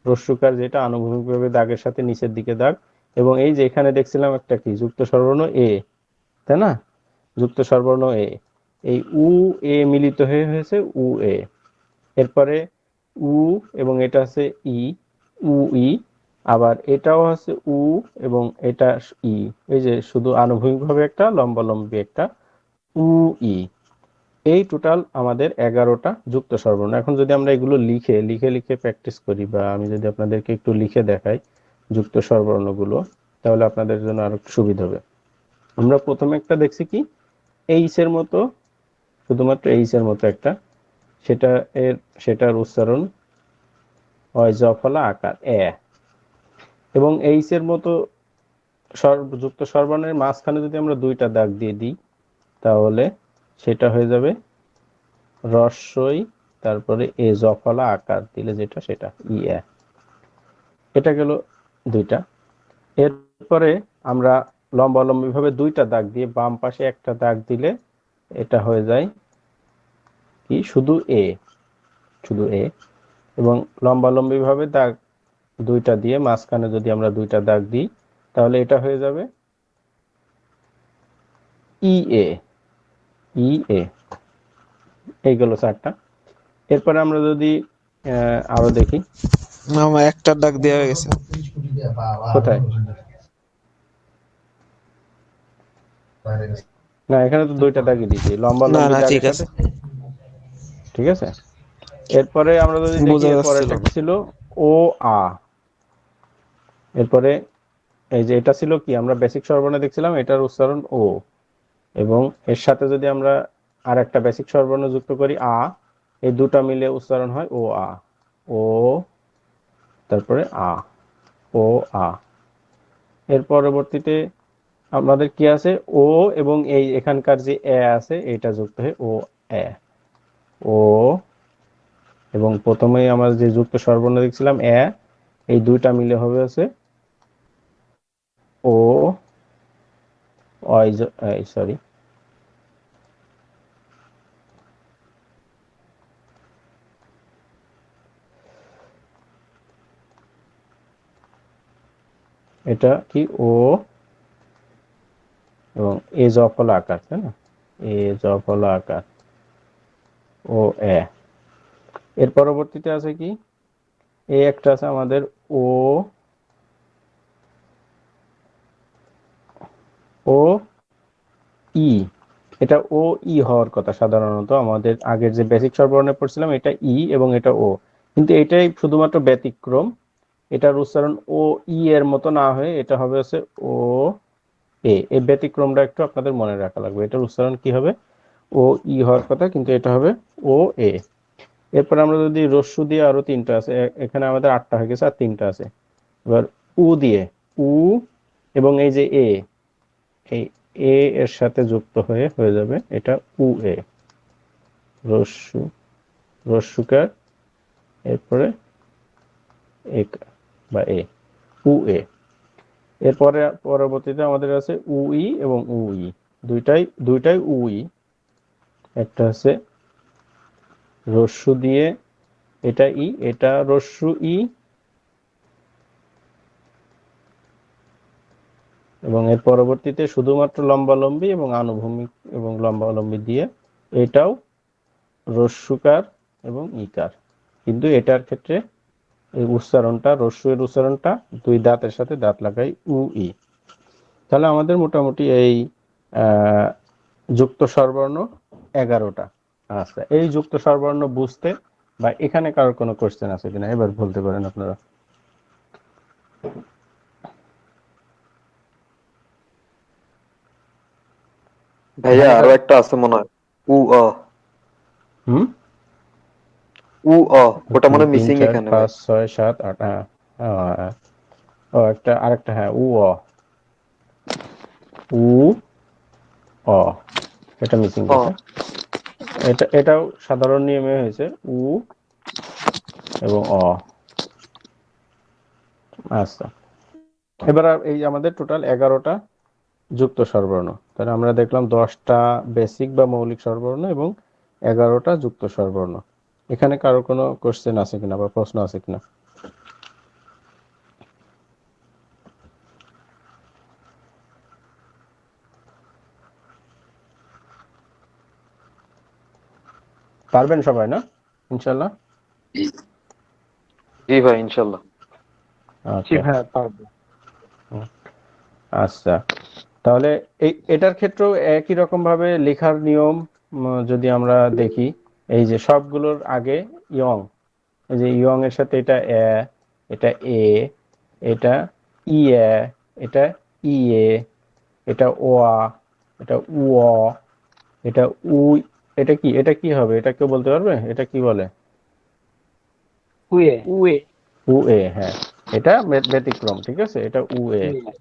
রস্যুকার, যেটা আনুভূমিকভাবে দাগের সাথে নিচের দিকে দাগ, এবং এই যে এখানে দেখছিলাম একটা কি যুক্ত স্বরবর্ণ এ, তাই না? যুক্ত স্বরবর্ণ এ, এই উ এ মিলিত হয়ে হয়েছে উ এ। এরপরে উ এবং এটা আছে ই, উ ই, আবার এটাও আছে উ এবং এটা ই, এই যে শুধু আনুভূমিকভাবে একটা, লম্বালম্বি একটা, উ ই। এই টোটাল আমাদের 11টা যুক্ত স্বরবর্ণ। এখন যদি আমরা এগুলো লিখে লিখে লিখে প্র্যাকটিস করি, বা আমি যদি আপনাদেরকে একটু লিখে দেখাই যুক্ত স্বরবর্ণগুলো, তাহলে আপনাদের জন্য আরো সুবিধা হবে। আমরা প্রথমে একটা দেখছি কি, এইচ এর মতো, শুধুমাত্র এইচ এর মতো একটা, সেটা সেটার উচ্চারণ হয় জফলা আকার এ। এবং এইচ এর মতো যুক্ত স্বরবর্ণের মাঝখানে যদি আমরা দুইটা দাগ দিয়ে দিই, তাহলে সেটা হয়ে যাবে রস্বই, তারপরে এ জফলা আকার দিলে যেটা, সেটা ই এ। এটা গেল দুইটা। এরপরে আমরা লম্বালম্বি ভাবে দুইটা দাগ দিয়ে বাম পাশে একটা দাগ দিলে এটা হয়ে যায় কি, শুধু এ, শুধু এ। এবং লম্বালম্বি ভাবে দাগ দুইটা দিয়ে মাঝখানে যদি আমরা দুইটা দাগ দিই, তাহলে এটা হয়ে যাবে ই এ, ই এ। এইগুলো চারটা। এরপরে আমরা যদি আরো দেখি, আমার একটা ডাক দেওয়া হয়ে গেছে। কোথায়? না, এখানে তো দুইটা দাগই দিয়েছি না লম্বালম্বি না ঠিক দাগের আছে, সাথে। ঠিক আছে, এরপরে আমরা যদি দেখি, বোঝা যাচ্ছিল এরপরেটা না। ছিল ও আ। এরপরে এই যে এটা ছিল কি, আমরা বেসিক স্বরবর্ণে দেখছিলাম এটার উচ্চারণ ও, এবং এর সাথে যদি আমরা আর একটা বেসিক স্বরবর্ণ যুক্ত করি আ, এই দুটা মিলে উচ্চারণ হয় ও আ, ও, তারপরে আ, ও আ। এর পরবর্তীতে আমাদের কি আছে, ও এবং এই এখানকার যে এ আছে এটা যুক্ত হয়ে ও এ, ও। এবং প্রথমেই আমরা যে যুক্ত স্বরবর্ণ দেখছিলাম এ, এই দুইটা মিলে হবে আছে ও, সরি, এটা কি ও, এবং এ জফলা আকার, তাই না? এ জফলা আকার, ও এ। এর পরবর্তীতে আছে কি, এ একটা আছে আমাদের ও, ও ই। এটা ও ই হওয়ার কথা সাধারণত, আমাদের আগের যে বেসিক স্বরবর্ণে পড়ছিলাম এটা ই এবং এটা ও, কিন্তু এটাই শুধুমাত্র ব্যতিক্রম। এটার উচ্চারণ ও ই এর মতো না হয়ে এটা হবে হচ্ছে ও এ। এই ব্যতিক্রমটা একটু আপনাদের মনে রাখা লাগবে, এটার উচ্চারণ কি হবে, ও ই হওয়ার কথা, কিন্তু এটা হবে ও এ। এরপর আমরা যদি রস্যু দিয়ে, আরো তিনটা আছে, এখানে আমাদের 8টা হয়ে গেছে আর তিনটা আছে। এবার উ দিয়ে, উ এবং এই যে এ, এই এ এর সাথে যুক্ত হয়ে হয়ে যাবে এটা উ এ, রস্যু, রস্যুকার, এরপরে এ বা এ, উ এ। এরপরে পরবর্তীতে আমাদের আছে উই এবং উই, দুইটাই দুইটাই উই। একটা আছে রস্যু দিয়ে, এটা ই, এটা রস্যু ই, এবং এর পরবর্তীতে শুধুমাত্র লম্বালম্বি এবং আনুভূমিক এবং লম্বালম্বি দিয়ে, এটাও রস্যুকার এবং ইকার। কিন্তু এটার ক্ষেত্রে এই উচ্চারণটা, রস্যু এর উচ্চারণটা দুই দাঁতের সাথে দাঁত লাগাই উ ই। তাহলে আমাদের মোটামুটি এই যুক্ত স্বরবর্ণ 11টা। আচ্ছা, এই যুক্ত স্বরবর্ণ বুঝতে বা এখানে কারোর কোনো কোশ্চেন আছে কিনা এবার বলতে পারেন আপনারা। ভাইয়া এখানে আরো একটা আছে মনে হয়, উ অ। হুম, উ অ ওটা মনে তিন মিসিং চার এখানে ভাই। পাঁচ ছয় সাত আট, হ্যাঁ। হ্যাঁ, ও একটা আরেকটা, হ্যাঁ, উ অ, উ অ, এটা মিসিং অ গেছে। এটাও সাধারণ নিয়মে হয়েছে, উ এবং অ। আচ্ছা, এবার এই আমাদের টোটাল 11টা যুক্ত স্বরবর্ণ। তাহলে আমরা দেখলাম 10টা বেসিক বা মৌলিক স্বরবর্ণ এবং 11টা যুক্ত স্বরবর্ণ। এখানে কারো কোনো কোশ্চেন আছে কিনা বা প্রশ্ন আছে কিনা? পারবেন সবাই না, ইনশাল্লাহ? জি ভাই ইনশাল্লাহ। জি ওকে, ভাইয়া পারবো। আচ্ছা। তাহলে এটার ক্ষেত্রেও একই রকম ভাবে লেখার নিয়ম যদি আমরা দেখি, এই যে সবগুলোর আগে ইয়ং, এই যে ইয়ং এর সাথে এটা এ, এটা এ, এটা ই এ, এটা ই এ, এটা ও আ, এটা উ অ, এটা উ, এটা কি হবে? এটা কেউ বলতে পারবে এটা কি বলে? উয়ে। উয়ে। উ এ, হ্যাঁ। এটা ব্যতিক্রম, ঠিক আছে, এটা উ এ। উয়ে।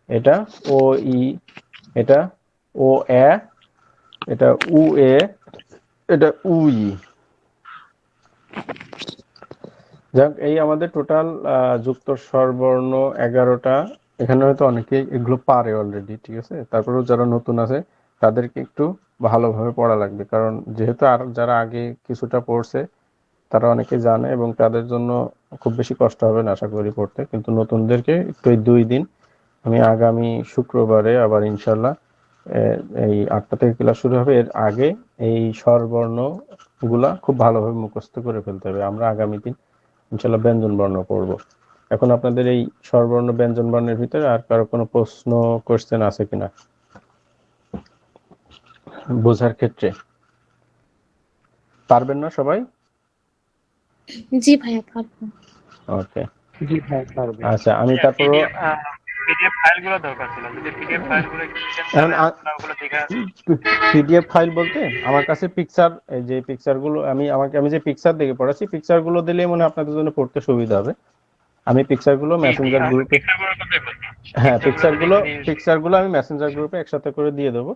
এটা ও ই, এটা ও এ, এটা উ এ, এটা উই। যাক, এই আমাদের টোটাল যুক্ত স্বরবর্ণ 11টা। এখানে হয়তো অনেকে এগুলো পারে অলরেডি, ঠিক আছে। তারপরেও যারা নতুন আছে তাদেরকে একটু ভালোভাবে পড়া লাগবে, কারণ যেহেতু আর যারা আগে কিছুটা পড়ছে তারা অনেকে জানে এবং তাদের জন্য খুব বেশি কষ্ট হবে না আশা করি পড়তে। কিন্তু নতুনদেরকে একটু এই 2 দিন, আমি আগামী শুক্রবারে আবার ইনশাল্লাহ এই 8টা থেকে ক্লাস শুরু হবে, এর আগে এই স্বরবর্ণ গুলা খুব ভালোভাবে মুখস্থ করে ফেলতে হবে। আমরা আগামী দিন ইনশাল্লাহ ব্যঞ্জন বর্ণ পড়ব। এখন আপনাদের এই স্বরবর্ণ ব্যঞ্জন বর্ণের ভিতরে আর কারো কোনো প্রশ্ন, কোশ্চেন আছে কিনা বোঝার ক্ষেত্রে? পারবেন না সবাই? জি ভাইয়া পারবো। ওকে, জি ভাইয়া পারবো। আচ্ছা। আমি তারপরও পিডিএফ ফাইলগুলো দরকার ছিল, যদি পিডিএফ ফাইলগুলো একটু দিতেন এখন তাহলে আমরা ওগুলো দেখে। পিডিএফ ফাইল বলতে আমার কাছে পিকচার, এই যে পিকচারগুলো আমি যে পিকচার দেখে পড়াচ্ছি, পিকচারগুলো দিলে মনে হয় আপনাদের জন্য পড়তে সুবিধা হবে। আমি পিকচারগুলো জি জি, মেসেঞ্জার আমরা গ্রুপে, পিকচারগুলোর কথাই বলছি। হ্যাঁ, পিকচারগুলো যদি একটু দিয়ে দিতেন। পিকচারগুলো আমি মেসেঞ্জার গ্রুপে একসাথে করে দিয়ে দেবো।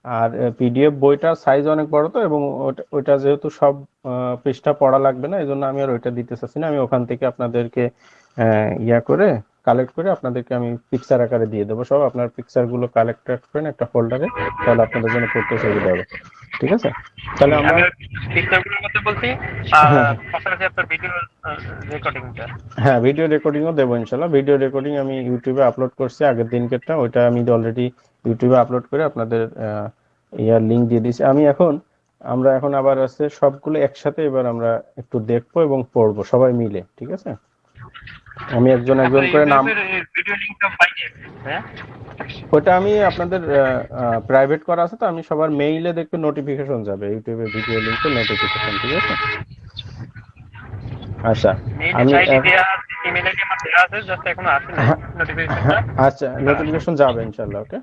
আর পিডিএফ বইটার সাইজ অনেক বড় তো, এবং ওইটা যেহেতু সব পৃষ্ঠা পড়া লাগবে না, এই জন্য আমি আর ওইটা দিতে চাচ্ছি না। আমি ওখান থেকে আপনাদেরকে ইয়া করে কালেক্ট করে আপনাদেরকে আমি পিকচার আকারে দিয়ে দেবো সব। আপনার পিকচারগুলো কালেক্ট করেন একটা ফোল্ডারে, তাহলে আপনাদের জন্য পড়তে সুবিধা হবে, ঠিক আছে। তাহলে জি, আমরা, আমি পিকচারগুলোর কথা বলছি, হ্যাঁ, হ্যাঁ, পাশাপাশি আপনার ভিডিও রেকর্ডিংটা। হ্যাঁ, ভিডিও রেকর্ডিংও দেবো ইনশাল্লাহ। ভিডিও রেকর্ডিং আমি ইউটিউবে আপলোড করছি আগের দিনকেরটা, ওইটা আমি অলরেডি ইউটিউবে আপলোড করে আপনাদের ইয়ার লিংক দিয়ে দিয়েছি। আমরা এখন আবার আছে সবগুলো একসাথে, এবার আমরা একটু দেখবো এবং পড়বো সবাই মিলে, ঠিক আছে। আমি একজন একজন আপনার করে নাম, ইউটিউবের ভিডিও লিংকটা পাইনি, হ্যাঁ। ওটা আমি আপনাদের প্রাইভেট করা আছে তো, আমি সবার মেইলে দেখবে নোটিফিকেশন যাবে, ইউটিউবের ভিডিও লিংকের নোটিফিকেশন, ঠিক আছে। আচ্ছা, মেইল আমি আইডি দেয়া আছে, ইমেল আইডি আমার দেয়া আছে, জাস্ট এখনো আসে নাই হ্যাঁ, নোটিফিকেশনটা। আচ্ছা, নোটিফিকেশন যাবে ইনশাল্লাহ, ওকে।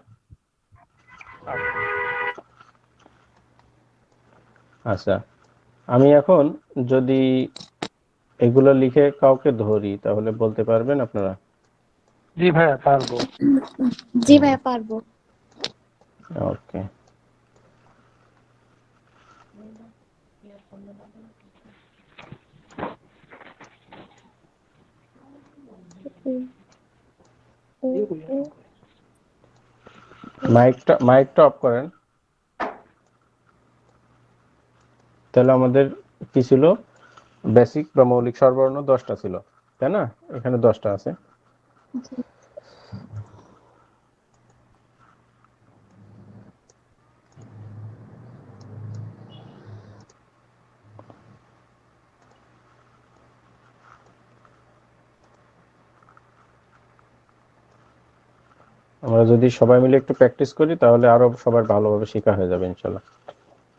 আচ্ছা, আমি এখন যদি এগুলো লিখে কাউকে ধরি তাহলে বলতে পারবেন আপনারা? জি ভাইয়া পারবো। জি ভাইয়া পারবো। ওকে, মাইকটা অফ করেন। তাহলে আমাদের কি ছিল? বেসিক বা মৌলিক স্বরবর্ণ 10টা ছিল, তাই না? এখানে 10টা আছে। আমরা যদি সবাই মিলে একটু প্র্যাকটিস করি তাহলে আরো সবার ভালোভাবে শেখা হয়ে যাবে ইনশাল্লাহ।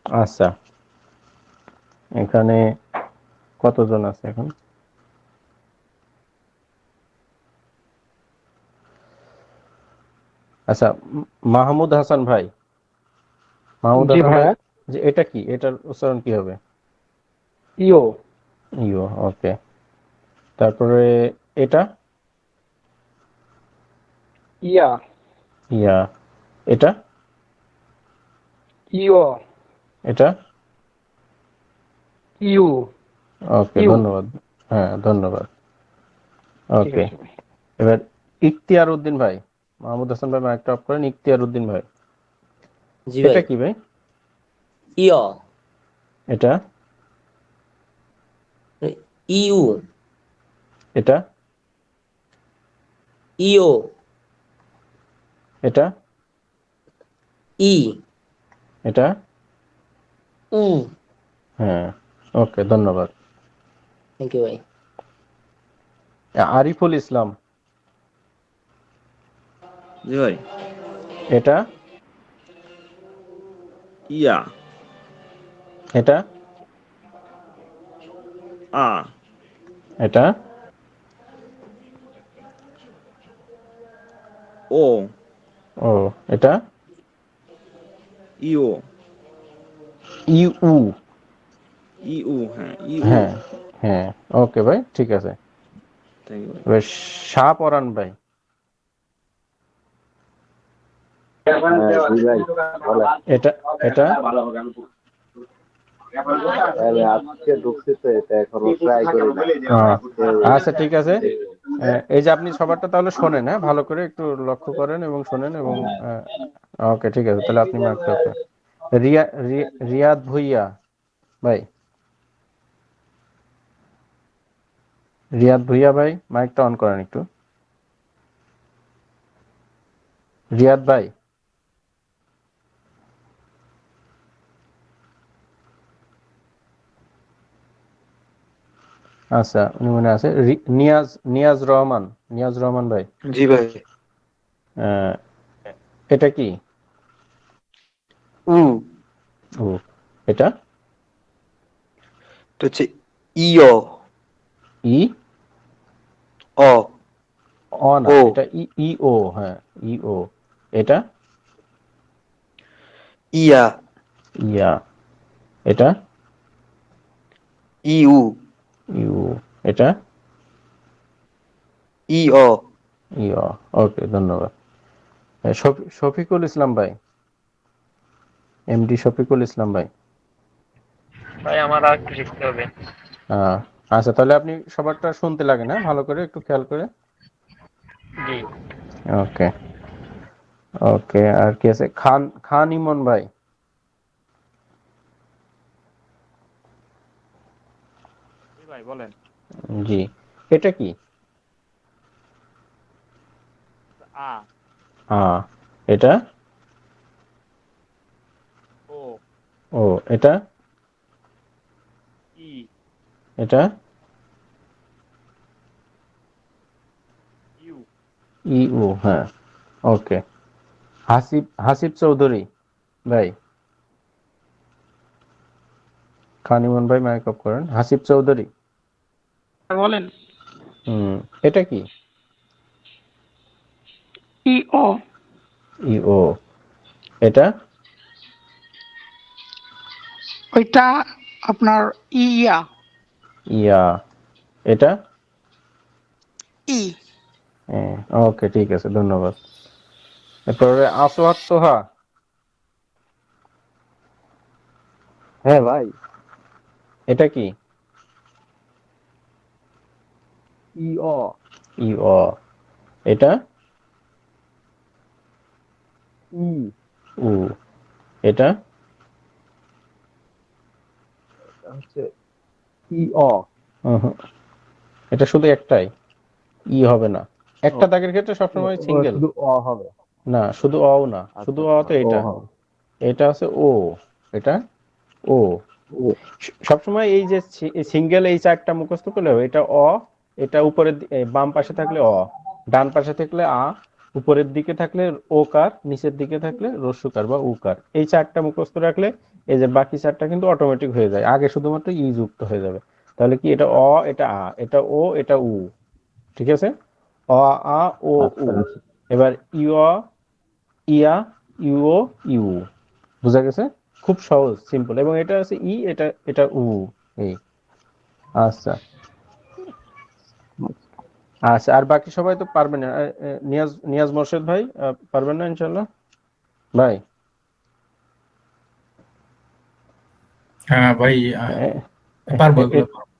আচ্ছা, এখানে কতজন আছে এখন? আচ্ছা, মাহমুদ হাসান ভাই, জি ভাইয়া। যে এটা কি, এটার উচ্চারণ কি হবে? ইও। ইও, ওকে। তারপরে এটা ইয়া, ইয়া, এটা ইও, এটা ইউ, ওকে, ইউ। ধন্যবাদ। হ্যাঁ, ধন্যবাদ। ঠিক ওকে, আছে ভাই। এবার ইখতিয়ার উদ্দিন ভাই, মাহমুদ হাসান ভাই মাইকটা অফ করেন। ইখতিয়ার উদ্দিন ভাই, জি এটা ভাই। কি ভাই? ইয়, এটা ইউ, এটা ইও, এটা ই, এটা উ। হ্যাঁ, ওকে, ধন্যবাদ। থ্যাংক ইউ ভাই। আরিফুল ইসলাম, জি ভাই। এটা ইয়া, এটা আ, এটা ও, ও, এটা ইও, ইউ, ইউ, হ্যাঁ ইউ। হ্যাঁ হ্যাঁ, ওকে ভাই, ঠিক আছে। থ্যাংক ইউ ভাই। এবার শাহ পরান ভাই, জি ভাই, বলেন। এটা এটা আজকে ঢুকছি তো, এটা এখনো ট্রাই করি না। আচ্ছা, ঠিক আছে। এই যে আপনি সবারটা তাহলে শোনেন, হ্যাঁ, ভালো করে একটু লক্ষ্য করেন এবং শোনেন এবং ওকে, ঠিক আছে, তাহলে আপনি মার্কটা ওকে। রিয়াদ ভুইয়া ভাই, রিয়াদ ভুইয়া ভাই, মাইকটা অন করেন একটু। রিয়াদ ভাই, আচ্ছা, উনি মনে আছে। নিয়াজ নিয়াজ রহমান, নিয়াজ রহমান ভাই, জি ভাই। আহ, এটা কি? উ, ও, এটা এটা হচ্ছে ইও, ই, অ, অ না, ও, এটা ই, ই ও, হ্যাঁ, ই ও। এটা ইয়া, ইয়া, এটা ইউ, ইউ, এটা ইও। ইয়া, ওকে, ধন্যবাদ। শফিকুল ইসলাম ভাই, এমডি শফিকুল ইসলাম ভাই, ভাই আমার আর একটু শিখতে হবে। আহ, আচ্ছা, তাহলে আপনি সবারটা শুনতে লাগে না, ভালো করে একটু খেয়াল করে। জি ওকে, ওকে, আর কি আছে? খান খান ইমন ভাই, জি ভাই বলেন। জি, এটা কি? আ, আ, এটা ও, ও, এটা ই, এটা ইউ। ই ও, হ্যাঁ, ওকে। হাসিব হাসিব চৌধুরী ভাই, খান ইমন ভাই মাইক অফ করেন। হাসিব চৌধুরী, বলেন। হুম, এটা কি? ইও, ই ও, এটা ওইটা আপনার ইয়া, ইয়া, এটা ই। ওকে, ঠিক আছে, ধন্যবাদ। এরপরে আসওয়াত তোহা, হ্যাঁ ভাই। এটা কি? ইও, ই অ, এটা ই, উ, এটা হচ্ছে ইও। উহুম, এটা শুধু একটাই, ই হবে না। একটা দাগের ক্ষেত্রে সবসময় সিঙ্গেল, শুধু অ হবে। না শুধু অও না, শুধু আচ্ছা অ আচ্ছা, তো ও এটা, হবে। এটা আছে ও, এটা ও। ও, সবসময় এই যে সিঙ্গেল এই চারটা মুখস্থ করলে হবে। এটা অ, এটা উপরের বাম পাশে থাকলে অ, ডান পাশে থাকলে আ, উপরের দিকে থাকলে ওকার, নিচের দিকে থাকলে রস্যকার বা উকার। এই চারটা মুখস্থ রাখলে এই যে বাকি চারটা কিন্তু অটোমেটিক হয়ে যায়, আগে শুধুমাত্র ই যুক্ত হয়ে যাবে। তাহলে কি? এটা অ, এটা আ, এটা ও, এটা উ, ঠিক আছে? অ, আ, ও, উ। আচ্ছা আচ্ছা। এবার ইয়, ইয়া, ইউ, ইউ, বুঝা গেছে? খুব সহজ, সিম্পল। এবং এটা আছে ই, এটা এটা উ, এই আচ্ছা আচ্ছা, আর বাকি সবাই তো পারবেন না। নিয়াজ নিয়াজ মোর্শেদ ভাই পারবেন না ইনশাল্লাহ ভাই? হ্যাঁ ভাই, এ- পারবো, এ- এগুলো এ- পারবো।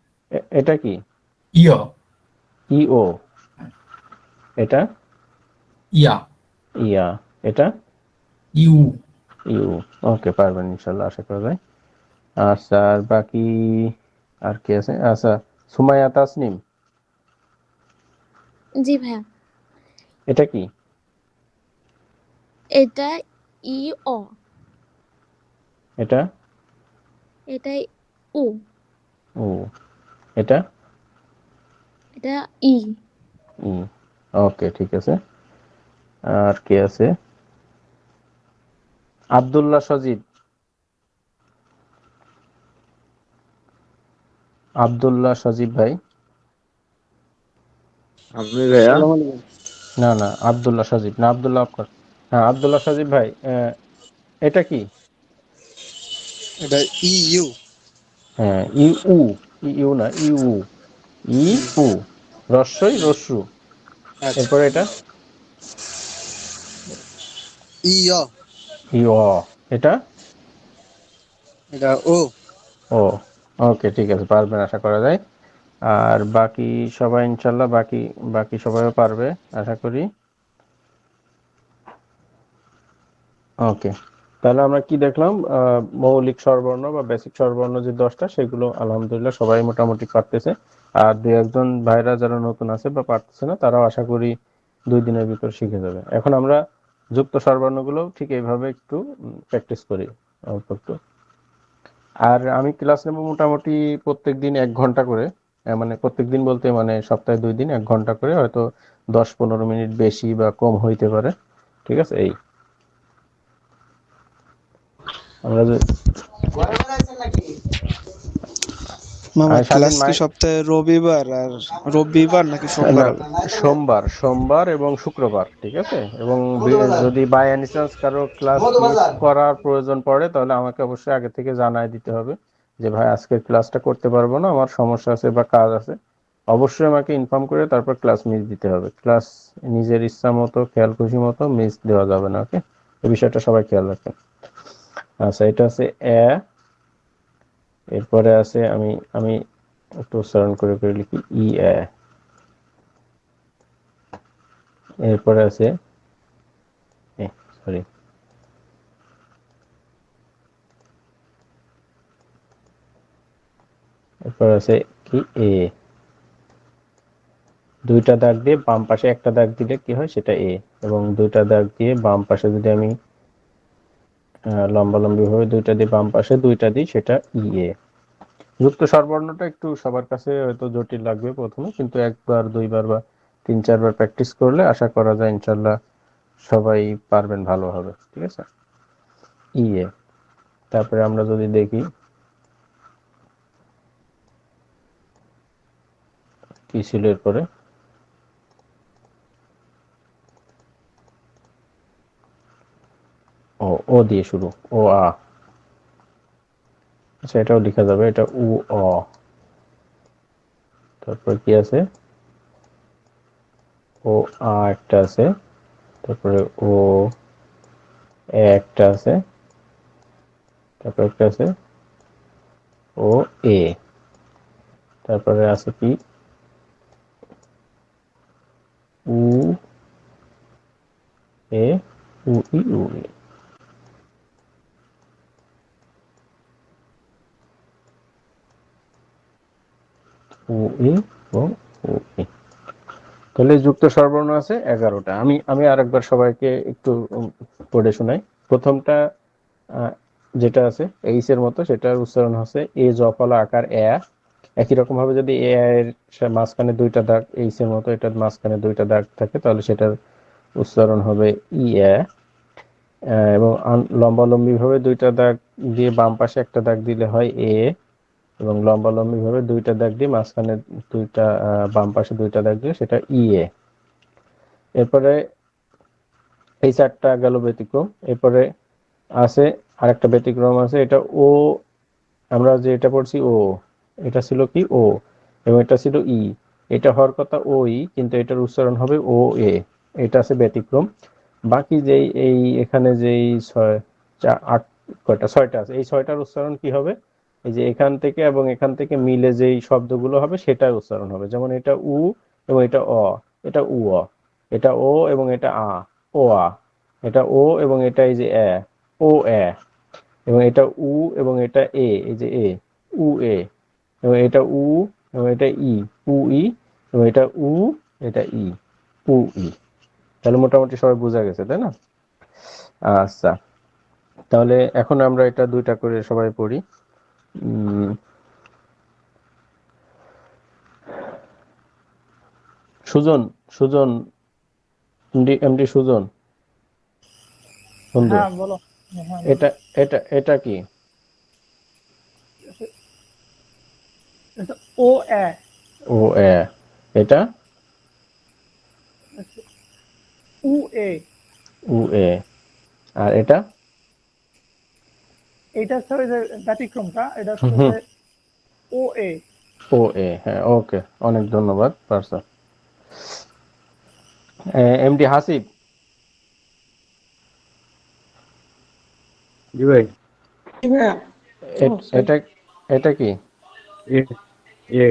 এটা কি? ইয়, ইও? এটা ইয়া, ইয়া? এটা ইউ। ইউ? ওকে, পারবেন ইনশাল্লাহ, আশা করা যায়। আচ্ছা, আর বাকি আর কি আছে? আচ্ছা, সুমাইয়া তাসনিম, জি ভাইয়া। এটা কি? এটা ই অ। এটা এটা উ। ও? এটা এটা ই। ই? ওকে, ঠিক আছে। আর কি আছে? আব্দুল্লাহ সজিব, আব্দুল্লাহ সজিব ভাই। আপনি ভাইয়া? আসসালামু আলাইকুম। না না, আব্দুল্লাহ সজিব না, আব্দুল্লাহ আক্কর। হ্যাঁ, আব্দুল্লাহ সজিব ভাই, এটা কি? এটা ইইউ। হ্যাঁ, ইউ। ইউ না, ইউ। ইউ, রস্বই রস্যু। আচ্ছা, এরপরে এটা ইয়। ইউ। এটা এটা ও। ও। ওকে, ঠিক আছে, পারবেন আশা করা যায়। আর বাকি সবাই ইনশাল্লাহ, বাকি বাকি সবাইও পারবে আশা করি। ওকে, তাহলে আমরা কি দেখলাম? মৌলিক স্বরবর্ণ বা বেসিক স্বরবর্ণ যে 10টা, সেগুলো আলহামদুলিল্লাহ সবাই মোটামুটি পারতেছে। আর দুই একজন ভাইরা যারা নতুন আছে বা পারতেছে না, তারাও আশা করি 2 দিনের ভিতর শিখে যাবে। এখন আমরা যুক্ত স্বরবর্ণগুলো ঠিক এইভাবে একটু প্র্যাকটিস করি, অল্প একটু। আর আমি ক্লাস নেব মোটামুটি প্রত্যেকদিন 1 ঘন্টা করে। মানে প্রত্যেকদিন বলতে মানে সপ্তাহে 2 দিন 1 ঘন্টা করে, হয়তো 10-15 মিনিট বেশি বা কম হইতে পারে। ঠিক আছে, এই আমরা যে মামা স্বাধীন ক্লাস কি মাই সপ্তাহে রবিবার আর রবিবার নাকি না, সোমবার হবে? সোমবার, সোমবার এবং শুক্রবার, ঠিক আছে। এবং যদি বাই এনি চান্স কারো ক্লাস মিস করার প্রয়োজন পড়ে, তাহলে আমাকে অবশ্যই আগে থেকে জানাই দিতে হবে যে ভাই আজকের ক্লাসটা করতে পারবো না, আমার সমস্যা আছে বা কাজ আছে। অবশ্যই আমাকে ইনফর্ম করে তারপর ক্লাস মিস দিতে হবে। ক্লাস নিজের ইচ্ছা মতো, খেয়াল খুশি মতো মিস দেওয়া যাবে না। ওকে, এই বিষয়টা সবাই খেয়াল রাখবেন। আচ্ছা, এটা আছে এ। এরপরে আছে, আমি আমি একটু উচ্চারণ করে করে লিখি, ই এ। এরপরে আছে সরি, এরপর আছে কি এ। 2টা দাগ দিয়ে বাম পাশে একটা দাগ দিলে কি হয়, সেটা এ। এবং 2টা দাগ দিয়ে বাম পাশে যদি আমি লম্বালম্বি ভাবে 2টা দিয়ে বাম পাশে 2টা দিই, সেটা ই এ। যুক্ত স্বরবর্ণটা একটু সবার কাছে হয়তো জটিল লাগবে প্রথমে, কিন্তু 1 বার 2 বার বা 3-4 বার প্র্যাকটিস করলে আশা করা যায় ইনশাল্লাহ সবাই পারবেন ভালোভাবে। ঠিক আছে, ই এ। তারপরে আমরা যদি দেখি কি ছিল এরপরে, ও, ও দিয়ে শুরু, ও আ। আচ্ছা, এটাও লেখা যাবে, এটা উ অ। তারপর কি আছে? ও আ একটা আছে, তারপরে ও এ একটা আছে, তারপর একটা আছে ও এ। তারপরে আছে কি উ এ, উ ই উ এ, উ ই এবং উ এ। তাহলে যুক্ত স্বরবর্ণ আছে 11টা। আমি আমি আরেকবার সবাইকে একটু পড়ে শোনাই। প্রথমটা যেটা আছে এইচ এর মতো, সেটার উচ্চারণ হচ্ছে এ জফলা আকার এ। একই রকম ভাবে যদি এ এর মাঝখানে 2টা দাগ এইচ এর মতো, এটার মাঝখানে 2টা দাগ থাকে, তাহলে সেটার উচ্চারণ হবে ই এ। এবং লম্বালম্বি ভাবে 2টা দাগ দিয়ে বাম পাশে একটা দাগ দিলে হয় এ। এবং লম্বালম্বি ভাবে 2টা দাগ দিয়ে মাঝখানে 2টা বাম পাশে 2টা দাগ দিয়ে সেটা ই এ। এরপরে এই 4টা গেল ব্যতিক্রম। এরপরে আছে আরেকটা ব্যতিক্রম আছে, এটা ও। আমরা যে এটা পড়ছি ও, এটা ছিল কি ও, এবং এটা ছিল ই। এটা হওয়ার কথা ওই, কিন্তু এটার উচ্চারণ হবে ও এ। এটা আছে ব্যতিক্রম। বাকি যেই এই এখানে যেই আট কয়টা, ছয়টা আছে, এই ছয়টার উচ্চারণ কি হবে? এই যে এখান থেকে এবং এখান থেকে মিলে যেই শব্দগুলো হবে সেটার উচ্চারণ হবে। যেমন এটা উ এবং এটা অ, এটা উ অ। এটা ও এবং এটা আ, ও আ। এটা ও এবং এটা এই যে এ, ও এ। এবং এটা উ এবং এটা এ, এই যে এ, উ এ। এবং এটা উ এবং এটা ই, উ ই। এবং এটা উ, এটা ই, উ ই। তাহলে মোটামুটি সবাই বোঝা গেছে, তাই না? আচ্ছা, তাহলে এখন আমরা এটা দুইটা করে সবাই পড়ি। সুজন, সুজন, এমডি সুজন বন্ধু, হ্যাঁ বলো। হ্যাঁ এটা এটা এটা কি? এটা ও এ। ও এ। এটা উ এ। উ এ। আর এটা এটা হচ্ছে ওই যে ব্যতিক্রমটা, এটা হচ্ছে হুম, যে ও এ। ও এ। হ্যাঁ, ওকে, অনেক ধন্যবাদ পারসা। এমডি হাসিব, জি ভাই। এটা এটা কি? এ এ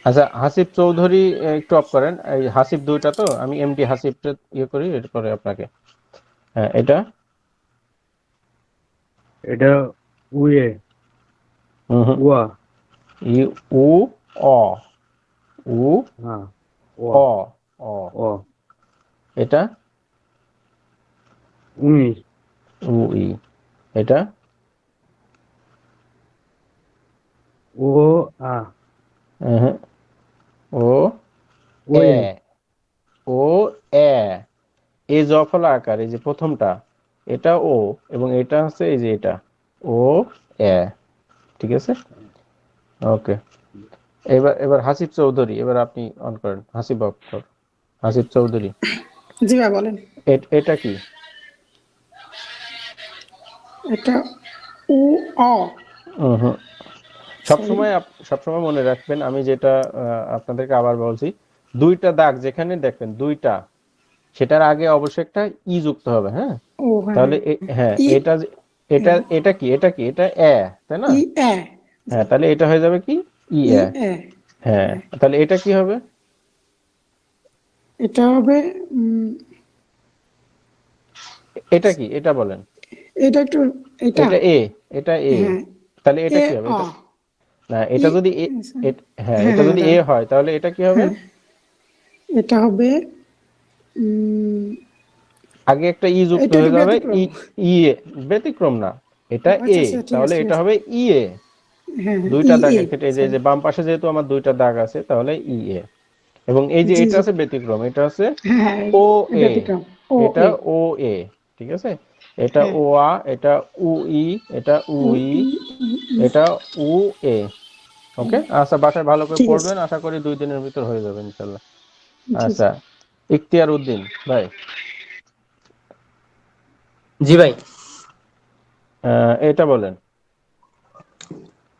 আচ্ছা, হাসিব চৌধুরী একটু অফ করেন। এই হাসিব দুইটা, তো আমি এমডি হাসিবটা ইয়ে করি, এরপরে আপনাকে। হ্যাঁ, এটা এটা উয়ে হুম হুম, উয়া। ই উ অ, উ হ্যাঁ ও অ, অ। ও এটা উই উ ই। এটা ও আ হ্যাঁ, ও এ, ওয়ে ও এ। এই জফলা আকার, এই যে প্রথমটা, এটা ও, এবং এটা হচ্ছে এই যে এটা ও এ। ঠিক আছে, ওকে। এবার এবার হাসিব চৌধুরী, এবার আপনি অন করেন। হাসিব অফ কর। হাসিব চৌধুরী, জি ভাই বলেন। এটা কি? এটা উ অ। হুম, সরি। সবসময় মনে রাখবেন, আমি যেটা আপনাদেরকে আবার বলছি, দুইটা দাগ যেখানে দেখবেন দুইটা, সেটার আগে অবশ্যই একটা ই যুক্ত হবে, হ্যাঁ? ও হ্যাঁ তাহলে হ্যাঁ। হ্যাঁ, ই এটা এটা কি? এটা কি? এটা এ, তাই না? ই এ। হ্যাঁ, তাহলে এটা হয়ে যাবে কি? ই ই এ। এ। হ্যাঁ, তাহলে এটা কি হবে? এটা হবে এটা কি? এটা বলেন। এটা একটু এটা। এটা এ, এটা এ। হ্যাঁ তাহলে এটা এ কি হবে? অ। এটা না, ই এটা যদি হ্যাঁ, হ্যাঁ এটা হ্যাঁ যদি এটা এ হয় তাহলে এটা কি হবে? হ্যাঁ এটা হবে উম, আগে একটা ই যুক্ত এটা একটু হয়ে যাবে। ব্যতিক্রম। ই এ। ব্যতিক্রম না, এটা আচ্ছা এ। আচ্ছা ঠিক তাহলে আছে ঠিক এটা আছে। হবে ই এ। হ্যাঁ হ্যাঁ দুইটা ই এ। দাগের ক্ষেত্রে, এই যে সরি। যে বাম পাশে যেহেতু আমার দুইটা দাগ আছে, তাহলে ই এ। এবং এই যে জি এটা জি। আছে ব্যতিক্রম, এটা আছে হ্যাঁ হ্যাঁ ও এ। ব্যতিক্রম। ও এটা এ। ও এ। ঠিক আছে, এটা হ্যাঁ ও আ, এটা উ ই, এটা উ উ ই, ই উ ই। এটা উ এ। ওকে, আচ্ছা, বাসায় ভালো করে ঠিক আছে। পড়বেন, আশা করি 2 দিনের ভিতর হয়ে যাবে ইনশাল্লাহ। জি জি। আচ্ছা, ইখতিয়ার উদ্দিন ভাই, জি ভাই। এটা বলেন।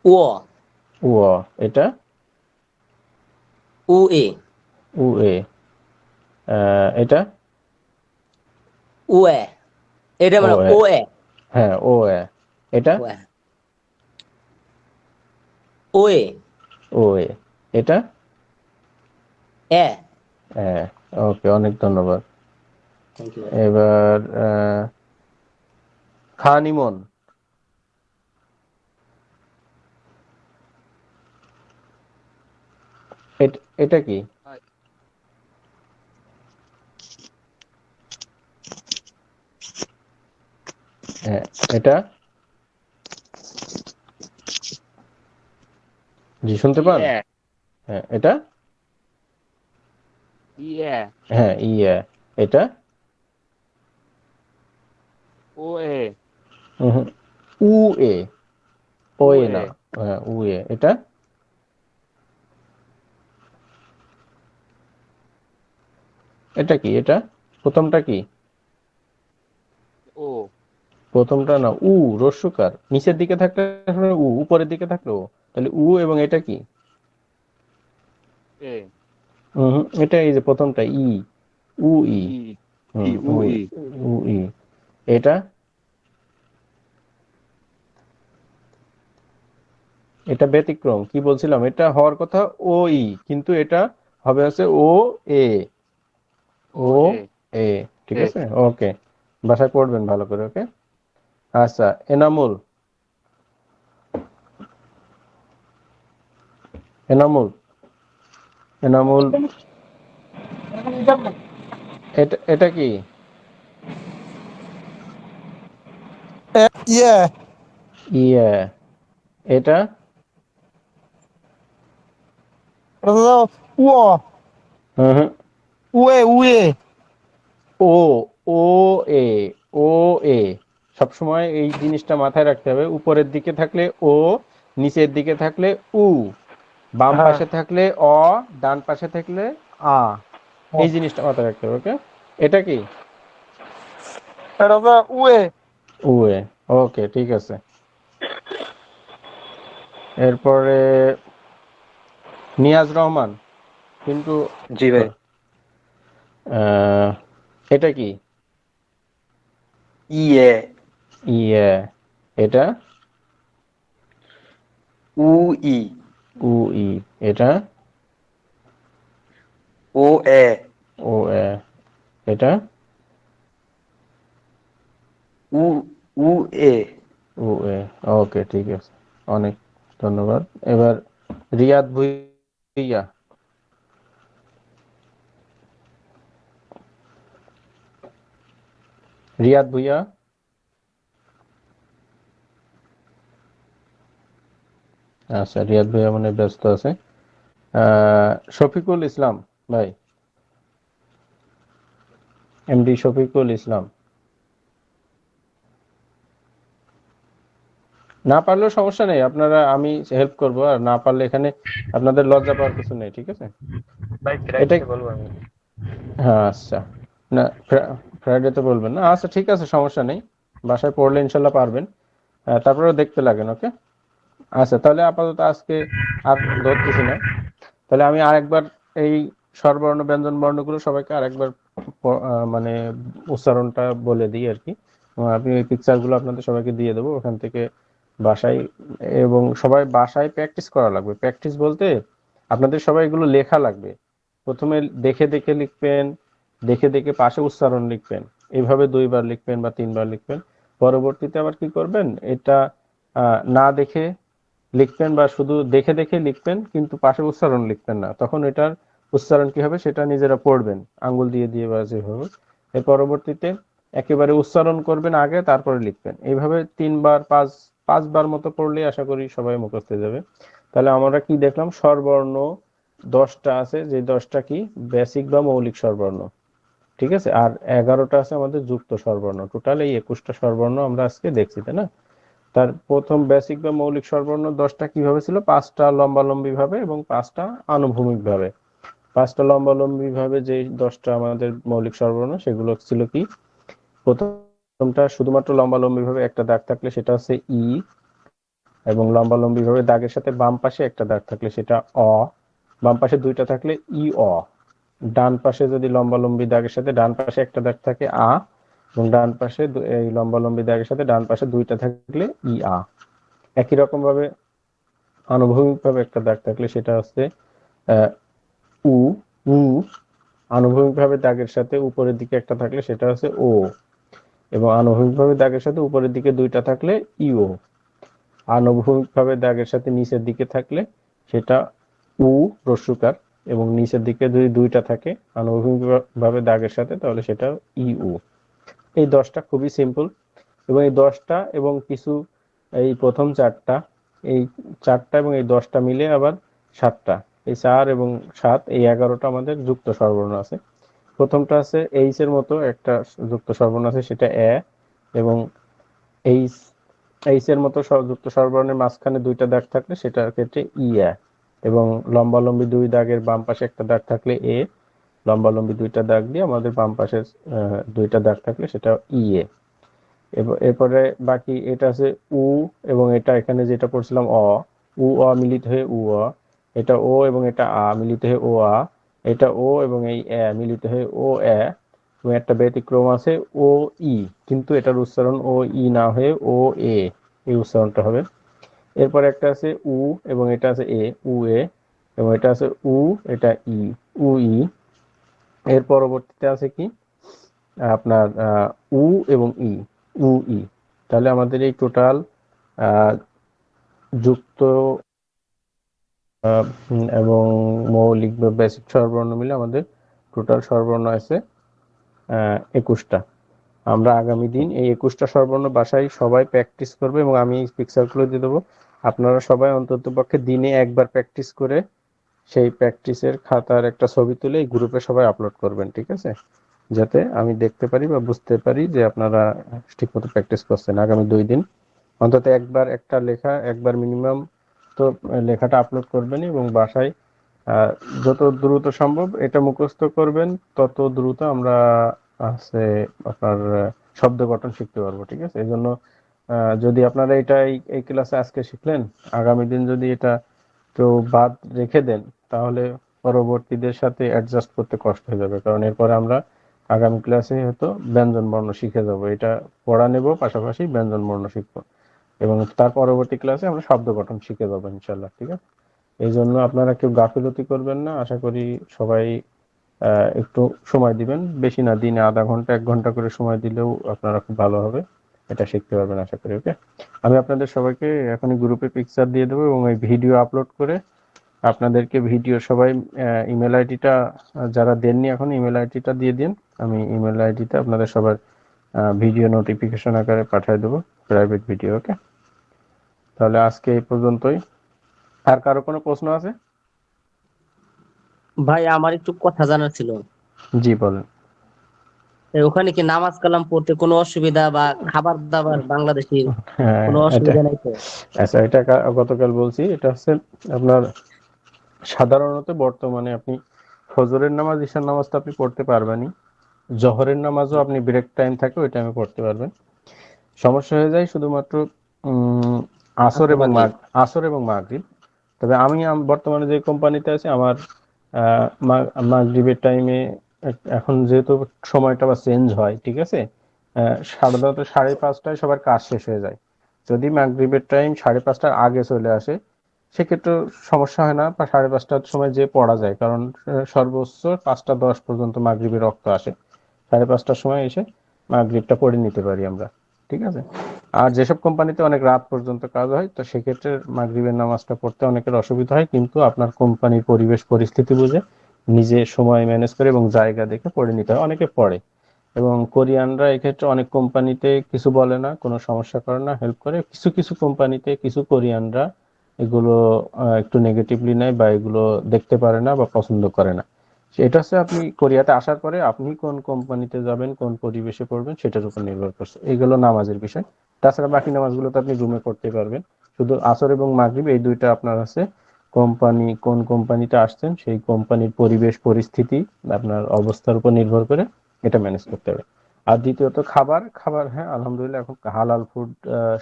ও উ অ। এটা উ এ উ এ। এটা উ এ। এটা ও মানে এ। ও এ। হ্যাঁ, ও এ। এটা ও এ ও এ ও এ। এটা এ। হ্যাঁ, ওকে, অনেক ধন্যবাদ। Thank you. এবার খান ইমন, এটা কি? হ্যাঁ, এটা জি শুনতে পান? হ্যাঁ, এটা ইয়ে হ্যাঁ, ইয়ে। এটা ও এ উহুম, উ এ। ও ও এ এ না, হ্যাঁ, উ এ। এটা এটা কি? এটা প্রথমটা কি? ও প্রথমটা না উ, রস্যকার। নিচের দিকে থাকলে উ, উপরের দিকে থাকলে ও। তাহলে উ, এবং এটা কি? এ এটা এই যে প্রথমটা ই, উ ই। ই ই উ ই উ ই। এটা এটা ব্যতিক্রম। কি বলছিলাম, এটা হওয়ার কথা ও ই, কিন্তু এটা হবে হচ্ছে ও এ। ও এ এ, ঠিক এ আছে, ওকে। বাসায় পড়বেন ভালো করে, ওকে। আচ্ছা, এনামুল। এনামুল এনামুল এটা এটা কি? ইয়ে ইয়া। এটা ও হুম হুম। উয়ে উয়ে ও, ও এ, ও এ। সবসময় এই জিনিসটা মাথায় রাখতে হবে। উপরের দিকে থাকলে ও, নিচের দিকে থাকলে উ, বাম পাশে থাকলে অ, ডান পাশে থাকলে আ। এই জিনিসটা মাথায় রাখতে হবে, ওকে। এটা কি? এটা তো উয়ে উয়ে, ওকে, ঠিক আছে। এরপরে নিয়াজ রহমান, কিন্তু জি ভাই এটা কি? ইয়ে ইয়ে। এটা উ ই উ ই। এটা ও এ ও এ। এটা উ উ এ ও এ, ওকে, ঠিক আছে। অনেক ধন্যবাদ। এবার রিয়াদ ভুইয়া। রিয়াদ ভুইয়া। আচ্ছা, রিয়াদ ভুইয়া মানে ব্যস্ত আছে। শফিকুল ইসলাম ভাই, এমডি শফিকুল ইসলাম। না পারলেও সমস্যা নেই, আপনারা, আমি হেল্প করব। আর না পারলে এখানে আপনাদের লজ্জা পাওয়ার কিছু নেই, ঠিক আছে। ভাই এটা ফ্রাইডে বলবো আমি। হ্যাঁ, আচ্ছা। না, ফ্রাইডে তো বলবেন না, আচ্ছা ঠিক আছে, সমস্যা নেই। বাসায় পড়লে ইনশাল্লাহ পারবেন। তারপরেও দেখতে লাগেন, ওকে। আচ্ছা, তাহলে আপাতত আজকে আর ধরতেছি না। তাহলে আমি আরেকবার এই স্বরবর্ণ ব্যঞ্জন বর্ণগুলো সবাইকে আরেকবার মানে উচ্চারণটা বলে দিই আর কি। আমি ওই পিকচারগুলো আপনাদের সবাইকে দিয়ে দেবো ওখান থেকে বাসায়। এবং সবাই বাসায় প্র্যাকটিস করা লাগবে। প্র্যাকটিস বলতে আপনাদের সবাই এগুলো লেখা লাগবে। প্রথমে দেখে দেখে লিখবেন, দেখে দেখে পাশে উচ্চারণ লিখবেন। এইভাবে 2বার লিখবেন বা 3বার লিখবেন। পরবর্তীতে আবার কি করবেন, এটা না দেখে লিখবেন বা শুধু দেখে দেখে লিখবেন, কিন্তু পাশে উচ্চারণ লিখবেন না। তখন এটার উচ্চারণ কি হবে সেটা নিজেরা পড়বেন, আঙ্গুল দিয়ে দিয়ে বা যেভাবে। এর পরবর্তীতে একেবারে উচ্চারণ করবেন আগে, তারপরে লিখবেন। এইভাবে 3বার 5বার মতো পড়লে আশা করি সবাই মুখস্থ হয়ে যাবে। তাহলে আমরা কি দেখলাম, স্বরবর্ণ 10টা আছে, যে 10টা কি বেসিক বা মৌলিক স্বরবর্ণ, ঠিক আছে। আর 11টা আছে আমাদের যুক্ত স্বরবর্ণ। টোটাল এই 21টা স্বরবর্ণ আমরা আজকে দেখছি, তাই না। তার প্রথম বেসিক বা মৌলিক স্বরবর্ণ 10টা কিভাবে ছিল, 5টা লম্বালম্বি ভাবে এবং 5টা আনুভূমিক ভাবে। 5টা লম্বালম্বি ভাবে যে 10টা আমাদের মৌলিক স্বরবর্ণ, সেগুলো ছিল কি, প্রথমটা শুধুমাত্র লম্বালম্বি ভাবে একটা দাগ থাকলে সেটা হচ্ছে ই, এবং লম্বালম্বি ভাবে দাগের সাথে বাম পাশে একটা দাগ থাকলে সেটা অ, বাম পাশে 2টা থাকলে ই অ। ডান পাশে যদি লম্বালম্বি দাগের সাথে ডান পাশে একটা দাগ থাকে আ, এবং ডান পাশে এই লম্বালম্বি দাগের সাথে ডান পাশে 2টা থাকলে ই আ। একই রকম ভাবে আনুভূমিক ভাবে একটা দাগ থাকলে সেটা হচ্ছে উ উ। আনুভূমিক ভাবে দাগের সাথে উপরের দিকে একটা থাকলে সেটা হচ্ছে ও, এবং আনুভূমিক ভাবে দাগের সাথে উপরের দিকে 2টা থাকলে ইও। আনুভূমিক ভাবে দাগের সাথে নিচের দিকে থাকলে সেটা উ, রস্যকার, এবং নিচের দিকে যদি 2টা থাকে আনুভূমিক ভাবে দাগের সাথে, তাহলে সেটা ইউ। এই 10টা খুবই সিম্পল। এবং এই 10টা এবং কিছু, এই প্রথম 4টা, এই 4টা এবং এই 10টা মিলে আবার 7টা। এই 4 এবং 7, এই 11টা আমাদের যুক্ত স্বরবর্ণ আছে। প্রথমটা আছে এইচ এর মতো একটা যুক্ত স্বরবর্ণ আছে, সেটা এ, এবং এইচ এইচ এর মতো যুক্ত স্বরবর্ণের মাঝখানে 2টা দাগ থাকলে সেটার ক্ষেত্রে ইয়া, এবং লম্বালম্বি 2 দাগের বাম পাশে একটা দাগ থাকলে এ, লম্বালম্বি 2টা দাগ দিয়ে আমাদের বাম পাশে 2টা দাগ থাকলে সেটা ইয়ে। এরপরে বাকি এটা আছে উ, এবং এটা এখানে যেটা পড়ছিলাম উ অ মিলিত হয়ে উ অ, এটা ও এবং এটা আ মিলিত হয়ে ও আ, এটা ও এবং এই এ মিলিত হয়ে ও এ, এবং একটা ব্যতিক্রম আছে ও ই, কিন্তু এটার উচ্চারণ ও ই না হয়ে ও এ, এই উচ্চারণটা হবে। এরপর একটা আছে উ এবং এটা আছে এ, উ এ, এবং এটা আছে উ, এটা ই, উ ই। এর পরবর্তীতে আছে কি আপনার উ এবং ই, উ ই। তাহলে আমাদের এই টোটাল যুক্ত এবং মৌলিক বা বেসিক স্বরবর্ণ মিলে আমাদের টোটাল স্বরবর্ণ আছে 21টা। আমরা আগামী দিন এই 21টা স্বরবর্ণ বাসায় সবাই প্র্যাকটিস করবে, এবং আমি এই পিকচারগুলো দিয়ে দেবো। আপনারা সবাই অন্ততপক্ষে দিনে একবার প্র্যাকটিস করে সেই প্র্যাকটিসের খাতার একটা ছবি তুলে এই গ্রুপে সবাই আপলোড করবেন, ঠিক আছে? যাতে আমি দেখতে পারি বা বুঝতে পারি যে আপনারা ঠিকমতো প্র্যাকটিস করছেন। আগামী 2 দিন অন্তত একবার একটা লেখা, একবার মিনিমাম তো লেখাটা আপলোড করবেন, এবং বাসায় যত দ্রুত সম্ভব এটা মুখস্থ করবেন, তত দ্রুত আমরা আছে আপনার শব্দ গঠন শিখতে পারবো, ঠিক আছে? এই জন্য যদি আপনারা এটা এই ক্লাসে আজকে শিখলেন, আগামী দিন যদি এটা কেউ বাদ রেখে দেন, তাহলে পরবর্তীদের সাথে অ্যাডজাস্ট করতে কষ্ট হয়ে যাবে, কারণ এরপরে আমরা আগামী ক্লাসে হয়তো ব্যঞ্জন বর্ণ শিখে যাব। এটা পড়া নেব, পাশাপাশি ব্যঞ্জন বর্ণ শিখবো, এবং তার পরবর্তী ক্লাসে আমরা শব্দ গঠন শিখে যাবো ইনশাল্লাহ, ঠিক আছে? এই জন্য আপনারা কেউ গাফিলতি করবেন না। আশা করি সবাই একটু সময় দিবেন, বেশি না, দিনে আধা ঘন্টা 1 ঘন্টা করে সময় দিলেও আপনারা খুব ভালো হবে, এটা শিখতে পারবেন আশা করি। ওকে, আমি আপনাদের সবাইকে এখনই গ্রুপে পিকচার দিয়ে দেবো, এবং এই ভিডিও আপলোড করে আপনাদেরকে ভিডিও সবাই ইমেল আইডিটা যারা দেননি এখন ইমেল আইডিটা দিয়ে দিন, আমি ইমেল আইডিটা আপনাদের সবার ভিডিও নোটিফিকেশন আকারে পাঠিয়ে দেবো, প্রাইভেট ভিডিও। ওকে, তাহলে আজকে এই পর্যন্তই। আর কারো কোনো প্রশ্ন আছে? ভাই আমার একটু কথা জানার ছিল। জি বলেন। ওখানে কি নামাজ কালাম পড়তে কোনো অসুবিধা বা খাবার দাবার বাংলাদেশি হ্যাঁ, কোনো এটা অসুবিধা নাই তো? আচ্ছা, এটা গতকাল বলছি। এটা হচ্ছে আপনার সাধারণত বর্তমানে আপনি ফজরের নামাজ, ঈশার নামাজ তো আপনি পড়তে পারবেনই, জোহরের নামাজও আপনি ব্রেক টাইম থাকে ওই টাইমে পড়তে পারবেন। সমস্যা হয়ে যায় শুধুমাত্র আসর এবং মাগরিব। তবে আমি বর্তমানে যে কোম্পানিতে আছি, আমার মাগরিবের টাইমে এখন যেহেতু সময়টা বা চেঞ্জ হয়, ঠিক আছে, 4:30 5:30টায় সবার কাজ শেষ হয়ে যায়। যদি মাগরিবের টাইম 5:30টার আগে চলে আসে, সেক্ষেত্রে সমস্যা হয় না, বা 5:30টার সময় যে পড়া যায়, কারণ সর্বোচ্চ 5:10 পর্যন্ত মাগরিবের রক্ত আসে। 5:30টার সময় এসে মাগরিবটা পড়ে নিতে পারি আমরা, ঠিক আছে? আর যেসব কোম্পানিতে অনেক রাত পর্যন্ত কাজ হয়, তো সেক্ষেত্রে মাগরিবের নামাজটা পড়তে অনেকের অসুবিধা হয়, কিন্তু আপনার কোম্পানির পরিবেশ পরিস্থিতি বুঝে নিজে সময় ম্যানেজ করে এবং জায়গা দেখে পড়ে নিতে হয়। অনেকে পড়ে, এবং কোরিয়ানরা এক্ষেত্রে অনেক কোম্পানিতে কিছু বলে না, কোনো সমস্যা করে না, হেল্প করে। কিছু কিছু কোম্পানিতে কিছু কোরিয়ানরা এগুলো একটু নেগেটিভলি নেয়, বা এগুলো দেখতে পারে না বা পছন্দ করে না। এটা হচ্ছে আপনি কোরিয়াতে আসার পরে আপনি কোন কোম্পানিতে যাবেন, কোন পরিবেশে পড়বেন, সেটার উপর নির্ভর করছে। এইগুলো নামাজের বিষয়। তাছাড়া বাকি নামাজগুলো তো আপনি রুমে করতে পারবেন। শুধু আসর এবং মাগরিব এই দুইটা আপনার আছে কোম্পানি, কোন কোম্পানিতে আসছেন সেই কোম্পানির পরিবেশ পরিস্থিতি, আপনার অবস্থার উপর নির্ভর করে এটা ম্যানেজ করতে হবে। আর দ্বিতীয়ত খাবার, হ্যাঁ আলহামদুলিল্লাহ এখন হালাল ফুড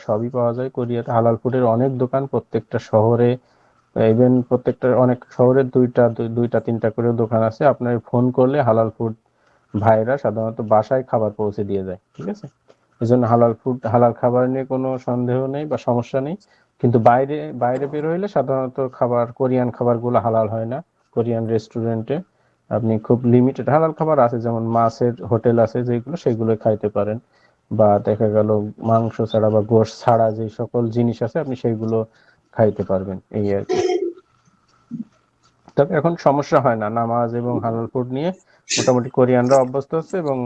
সবই পাওয়া যায় কোরিয়াতে। হালাল ফুডের অনেক দোকান প্রত্যেকটা শহরে, ইভেন প্রত্যেকটা অনেক শহরে দুইটা তিনটা করে দোকান আছে। আপনার ফোন করলে হালাল ফুড ভাইরা সাধারণত বাসায় খাবার পৌঁছে দিয়ে যায়, ঠিক আছে? এই জন্য হালাল খাবার নিয়ে কোনো সন্দেহ নেই বা সমস্যা নেই। কিন্তু বাইরে বাইরে বের হইলে সাধারণত কোরিয়ান খাবারগুলো হালাল হয় না। কোরিয়ান রেস্টুরেন্টে আপনি খুব লিমিটেড হালাল খাবার আছে, যেমন মাছের হোটেল আছে যেগুলো, সেগুলো খাইতে পারেন, বা দেখা গেল মাংস ছাড়া বা গোশত ছাড়া যে সকল জিনিস আছে আপনি সেইগুলো খাইতে পারবেন, এই আর কি। তবে এখন সমস্যা হয় না, নামাজ এবং হালাল ফুড নিয়ে মোটামুটি কোরিয়ানরা অভ্যস্ত হচ্ছে, এবং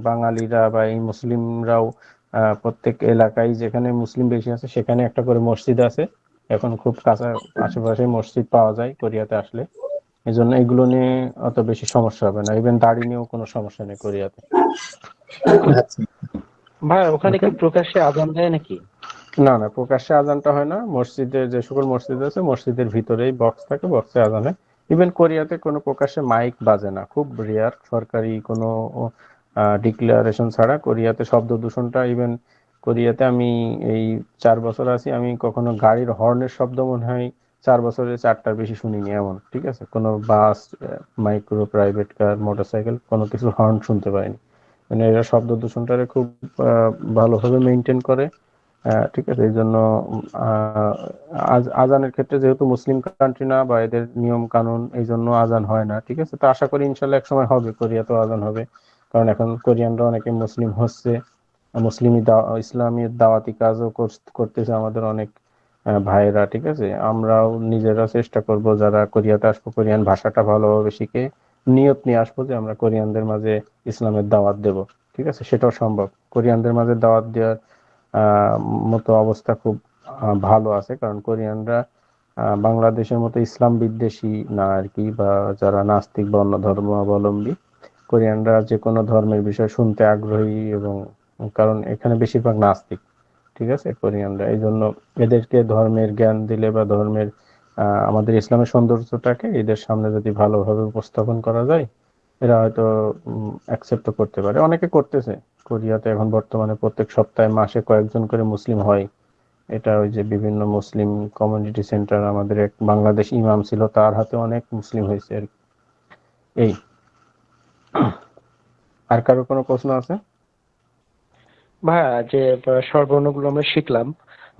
বাঙালিরা বা এই মুসলিমরাও প্রত্যেক এলাকায় যেখানে মুসলিম বেশি আছে সেখানে একটা করে মসজিদ আছে। এখন খুব আশেপাশে মসজিদ পাওয়া যায় কোরিয়াতে আসলে। এই জন্য এগুলো নিয়ে অত বেশি সমস্যা হবে না। ইভেন দাড়ি নিয়েও কোনো সমস্যা নেই কোরিয়াতে। ভাই ওখানে ওকে, কি প্রকাশ্যে আজান দেয় নাকি? না না, প্রকাশ্যে আজানটা হয় না। মসজিদে যে সকল মসজিদ আছে মসজিদের ভিতরেই বক্স থাকে, বক্সে আজান হয়। ইভেন কোরিয়াতে কোনো প্রকাশ্যে মাইক বাজে না, খুব রেয়ার। সরকারি কোনো ডিক্লারেশন ছাড়া কোরিয়াতে শব্দ দূষণটা ইভেন কোরিয়াতে আমি এই 4 বছর আছি, আমি কখনো গাড়ির হর্নের শব্দ মনে হয় 4 বছরে 4টার বেশি শুনিনি এমন, ঠিক আছে? কোনো বাস, মাইক্রো, প্রাইভেট কার, মোটরসাইকেল কোনো কিছু হর্ন শুনতে পাইনি। মানে এরা শব্দ দূষণটারে খুব ভালোভাবে মেনটেন করে। ঠিক আছে, এই জন্য আজানের ক্ষেত্রে যেহেতু মুসলিম কান্ট্রি না বা এদের নিয়ম কানুন, এই জন্য আজান হয় না। ঠিক আছে, তো আশা করি ইনশাল্লাহ এক সময় হবে, কোরিয়াতেও আজান হবে, কারণ এখন কোরিয়ানরা অনেকে মুসলিম হচ্ছে, ইসলামী দাওয়াতি কাজও করতেছে আমাদের অনেক ভাইয়েরা। ঠিক আছে, আমরাও নিজেরা চেষ্টা করব যারা কোরিয়াতে আসবো, কোরিয়ান ভাষাটা ভালোভাবে শিখে নিয়ত নিয়ে আসবো যে আমরা কোরিয়ানদের মাঝে ইসলামের দাওয়াত দেব। ঠিক আছে, সেটাও সম্ভব। কোরিয়ানদের মাঝে দাওয়াত দেওয়ার আহ মতো অবস্থা খুব ভালো আছে, কারণ কোরিয়ানরা বাংলাদেশের মতো ইসলাম বিদ্বেষী না আর কি, বা যারা নাস্তিক বা অন্য ধর্মাবলম্বী, কোরিয়ানরা যে কোনো ধর্মের বিষয় শুনতে আগ্রহী, এবং কারণ এখানে বেশিরভাগ নাস্তিক। ঠিক আছে, কোরিয়ানরা এই জন্য এদেরকে ধর্মের জ্ঞান দিলে বা ধর্মের আমাদের ইসলামের সৌন্দর্যটাকে এদের সামনে যদি ভালোভাবে উপস্থাপন করা যায়, এরা হয়তো অ্যাকসেপ্ট করতে পারে। অনেকে করতেছে কোরিয়াতে এখন বর্তমানে, প্রত্যেক সপ্তাহে মাসে কয়েকজন করে মুসলিম হয়। এটা ওই যে বিভিন্ন মুসলিম কমিউনিটি সেন্টার, আমাদের এক বাংলাদেশ ইমাম ছিল, তার হাতে অনেক মুসলিম হয়েছে আর কি। এই আর কারো কোনো প্রশ্ন আছে? ভাইয়া যে স্বরবর্ণগুলো আমরা শিখলাম,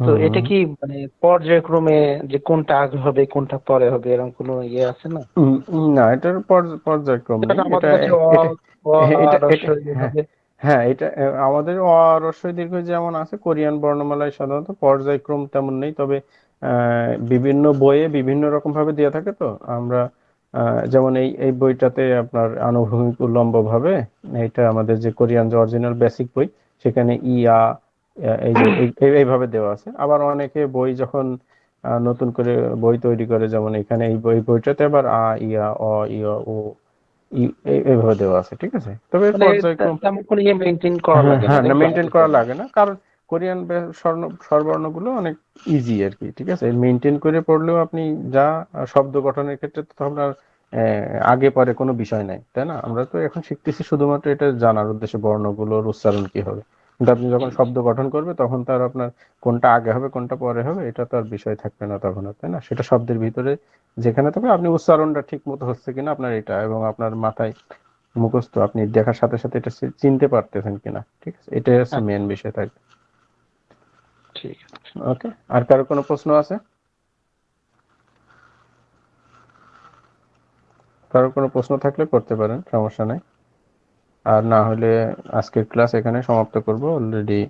তো এটা কি মানে পর্যায়ক্রমে যে কোনটা আগে হবে কোনটা পরে হবে এরকম কোনো ইয়ে আছে না? না, এটার পর্যায়ক্রম নেই। যেমন আমাদের এটা কাছে এটা এটা এটা হ্যাঁ, হবে। হ্যাঁ, এটা আমাদের রস্বই দীর্ঘ যেমন আছে, কোরিয়ান বর্ণমালায় সাধারণত পর্যায়ক্রম তেমন নেই, তবে বিভিন্ন বইয়ে বিভিন্ন রকম ভাবে দেওয়া থাকে। তো আমরা যেমন এই এই বইটাতে আপনার আনুভূমিক উল্লম্ব ভাবে, এটা আমাদের যে কোরিয়ান যে অরিজিনাল বেসিক বই, সেখানে ইয়া এই যে এইভাবে দেওয়া আছে। আবার অনেকে বই যখন নতুন করে বই তৈরি করে, যেমন এখানে এই বইটাতে আবার ইয়া, ইয়া, ও, এইভাবে দেওয়া আছে। ঠিক আছে, তবে মানে পর্যায়ক্রম তেমন কোনো ইয়ে মেনটেন করা হ্যাঁ, লাগে না, হ্যাঁ, তাই না, তো মেনটেন আমাদের করা জন্য? লাগে না, কারণ কোরিয়ান স্বরবর্ণগুলো অনেক ইজি আর কি। ঠিক আছে, মেনটেন করে পড়লেও আপনি যা শব্দ গঠনের ক্ষেত্রে তো আপনার আগে পরে কোনো বিষয় নাই, তাই না? আমরা তো এখন শিখতেছি শুধুমাত্র এটা জানার উদ্দেশ্যে বর্ণগুলোর উচ্চারণ কি হবে, কিন্তু আপনি যখন শব্দ গঠন করবে তখন তার আপনার কোনটা আগে হবে কোনটা পরে হবে এটা তো আর বিষয় থাকবে না তখন আর, তাই না? সেটা শব্দের ভিতরে যেখানে থাকবে, আপনি উচ্চারণটা ঠিক মতো হচ্ছে কিনা আপনার এটা, এবং আপনার মাথায় মুখস্থ, আপনি দেখার সাথে সাথে এটা চিনতে পারতেছেন কিনা। ঠিক আছে, এটাই হচ্ছে হ্যাঁ, মেন বিষয় থাকবে। ঠিক আছে। ওকে, আর কারো কোনো প্রশ্ন আছে? কারো কোনো প্রশ্ন থাকলে করতে পারেন, সমস্যা নাই। আর না হলে আজকের ক্লাস এখানে সমাপ্ত করব, অলরেডি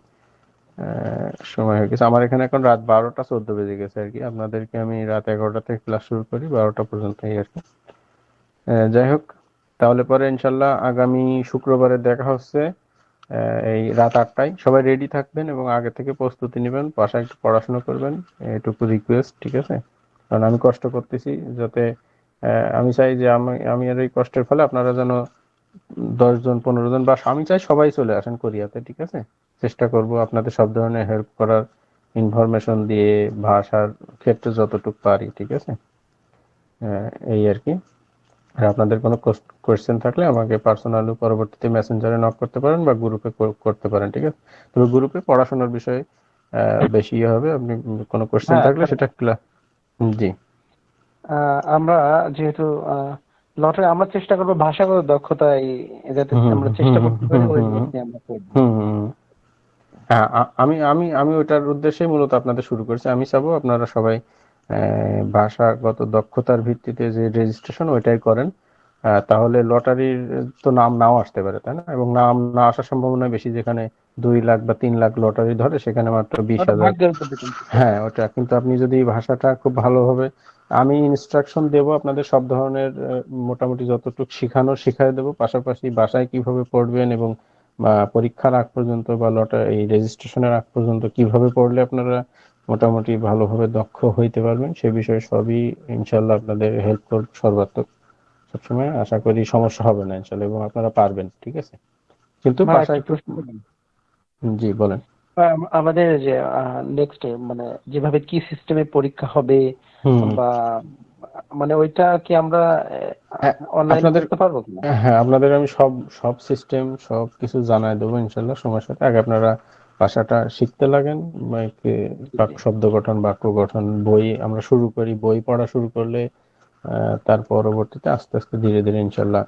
সময় হয়ে গেছে। আমার এখানে এখন রাত 12টা 14 বেজে গেছে আর কি। আপনাদেরকে আমি রাত 11টা থেকে ক্লাস শুরু করি, 12টা পর্যন্ত এই আর কি। যাই হোক, তাহলে পরে ইনশাল্লাহ আগামী শুক্রবারে দেখা হচ্ছে এই রাত 8টায়। সবাই রেডি থাকবেন এবং আগে থেকে প্রস্তুতি নেবেন, বাসায় একটু পড়াশোনা করবেন, এটুকু রিকোয়েস্ট। ঠিক আছে, কারণ আমি কষ্ট করতেছি, যাতে আমি চাই যে আমি আর এই কষ্টের ফলে আপনারা যেন 10 জন 15 জন, বা আমি চাই সবাই চলে আসেন কোরিয়াতে। ঠিক আছে, চেষ্টা করব আপনাদের সব ধরনের হেল্প করার, ইনফরমেশন দিয়ে, ভাষার ক্ষেত্রে যতটুকু পারি। ঠিক আছে, এই আর কি। আর আপনাদের কোনো কোয়েশ্চেন থাকলে আমাকে পার্সোনালি পরবর্তীতে মেসেঞ্জারে নক করতে পারেন বা গ্রুপে করতে পারেন। ঠিক আছে, তবে গ্রুপে পড়াশোনার বিষয়ে বেশি হবে। আপনি কোনো কোয়েশ্চেন হ্যাঁ, থাকলে সেটা জি। আমরা যেহেতু লটারি আমরা চেষ্টা করবো ভাষাগত দক্ষতায় যাতে হুম, আমরা হুম, চেষ্টা হুম, করতে পারি হুম, ওই হুম, নিয়ে আমরা করবো। হুম। হ্যাঁ, আমি আমি আমি ওইটার উদ্দেশ্যেই মূলত আপনাদের শুরু করেছি। আমি চাবো আপনারা সবাই ভাষাগত দক্ষতার ভিত্তিতে যে রেজিস্ট্রেশন ওইটাই করেন। তাহলে লটারির তো নাম নাও আসতে পারে, তাই না? এবং নাম না আসার সম্ভাবনা বেশি, যেখানে 2 লাখ বা 3 লাখ লটারি ধরে সেখানে মাত্র ওটা 20,000। ভাগ্যের উপর ডিপেন্ড করবে। হ্যাঁ, ওটা কিন্তু আপনি যদি ভাষাটা খুব ভালোভাবে, আমি ইনস্ট্রাকশন দেব আপনাদের সব ধরনের, মোটামুটি যতটুকু শিখাই দেবো, পাশাপাশি বাসায় কিভাবে পড়বেন এবং পরীক্ষার আগ পর্যন্ত বা এই রেজিস্ট্রেশনের আগ পর্যন্ত কিভাবে পড়লে আপনারা মোটামুটি ভালোভাবে দক্ষ হইতে পারবেন, সে বিষয়ে সবই ইনশাল্লাহ আপনাদের হেল্প করব সর্বাত্মক। সবসময় আশা করি সমস্যা হবে না ইনশাল্লাহ, এবং আপনারা পারবেন। ঠিক আছে, কিন্তু ভাই বাসায় একটা একটু প্রশ্ন করবেন? জি বলেন। আমাদের যে নেক্সট মানে যেভাবে কি সিস্টেমে পরীক্ষা হবে হুম। বা মানে ওইটা কি আমরা হ্যাঁ, অনলাইনে আপনাদের করতে পারবো কিনা? হ্যাঁ, আপনাদের আমি সব সব সিস্টেম সব কিছু জানাই দেবো ইনশাল্লাহ সময়ের সাথে। আগে আপনারা ভাষাটা শিখতে লাগেন, শব্দ গঠন, বাক্য গঠন, বই আমরা শুরু করি, বই পড়া শুরু করলে তার পরবর্তীতে আস্তে আস্তে ধীরে ধীরে ইনশাল্লাহ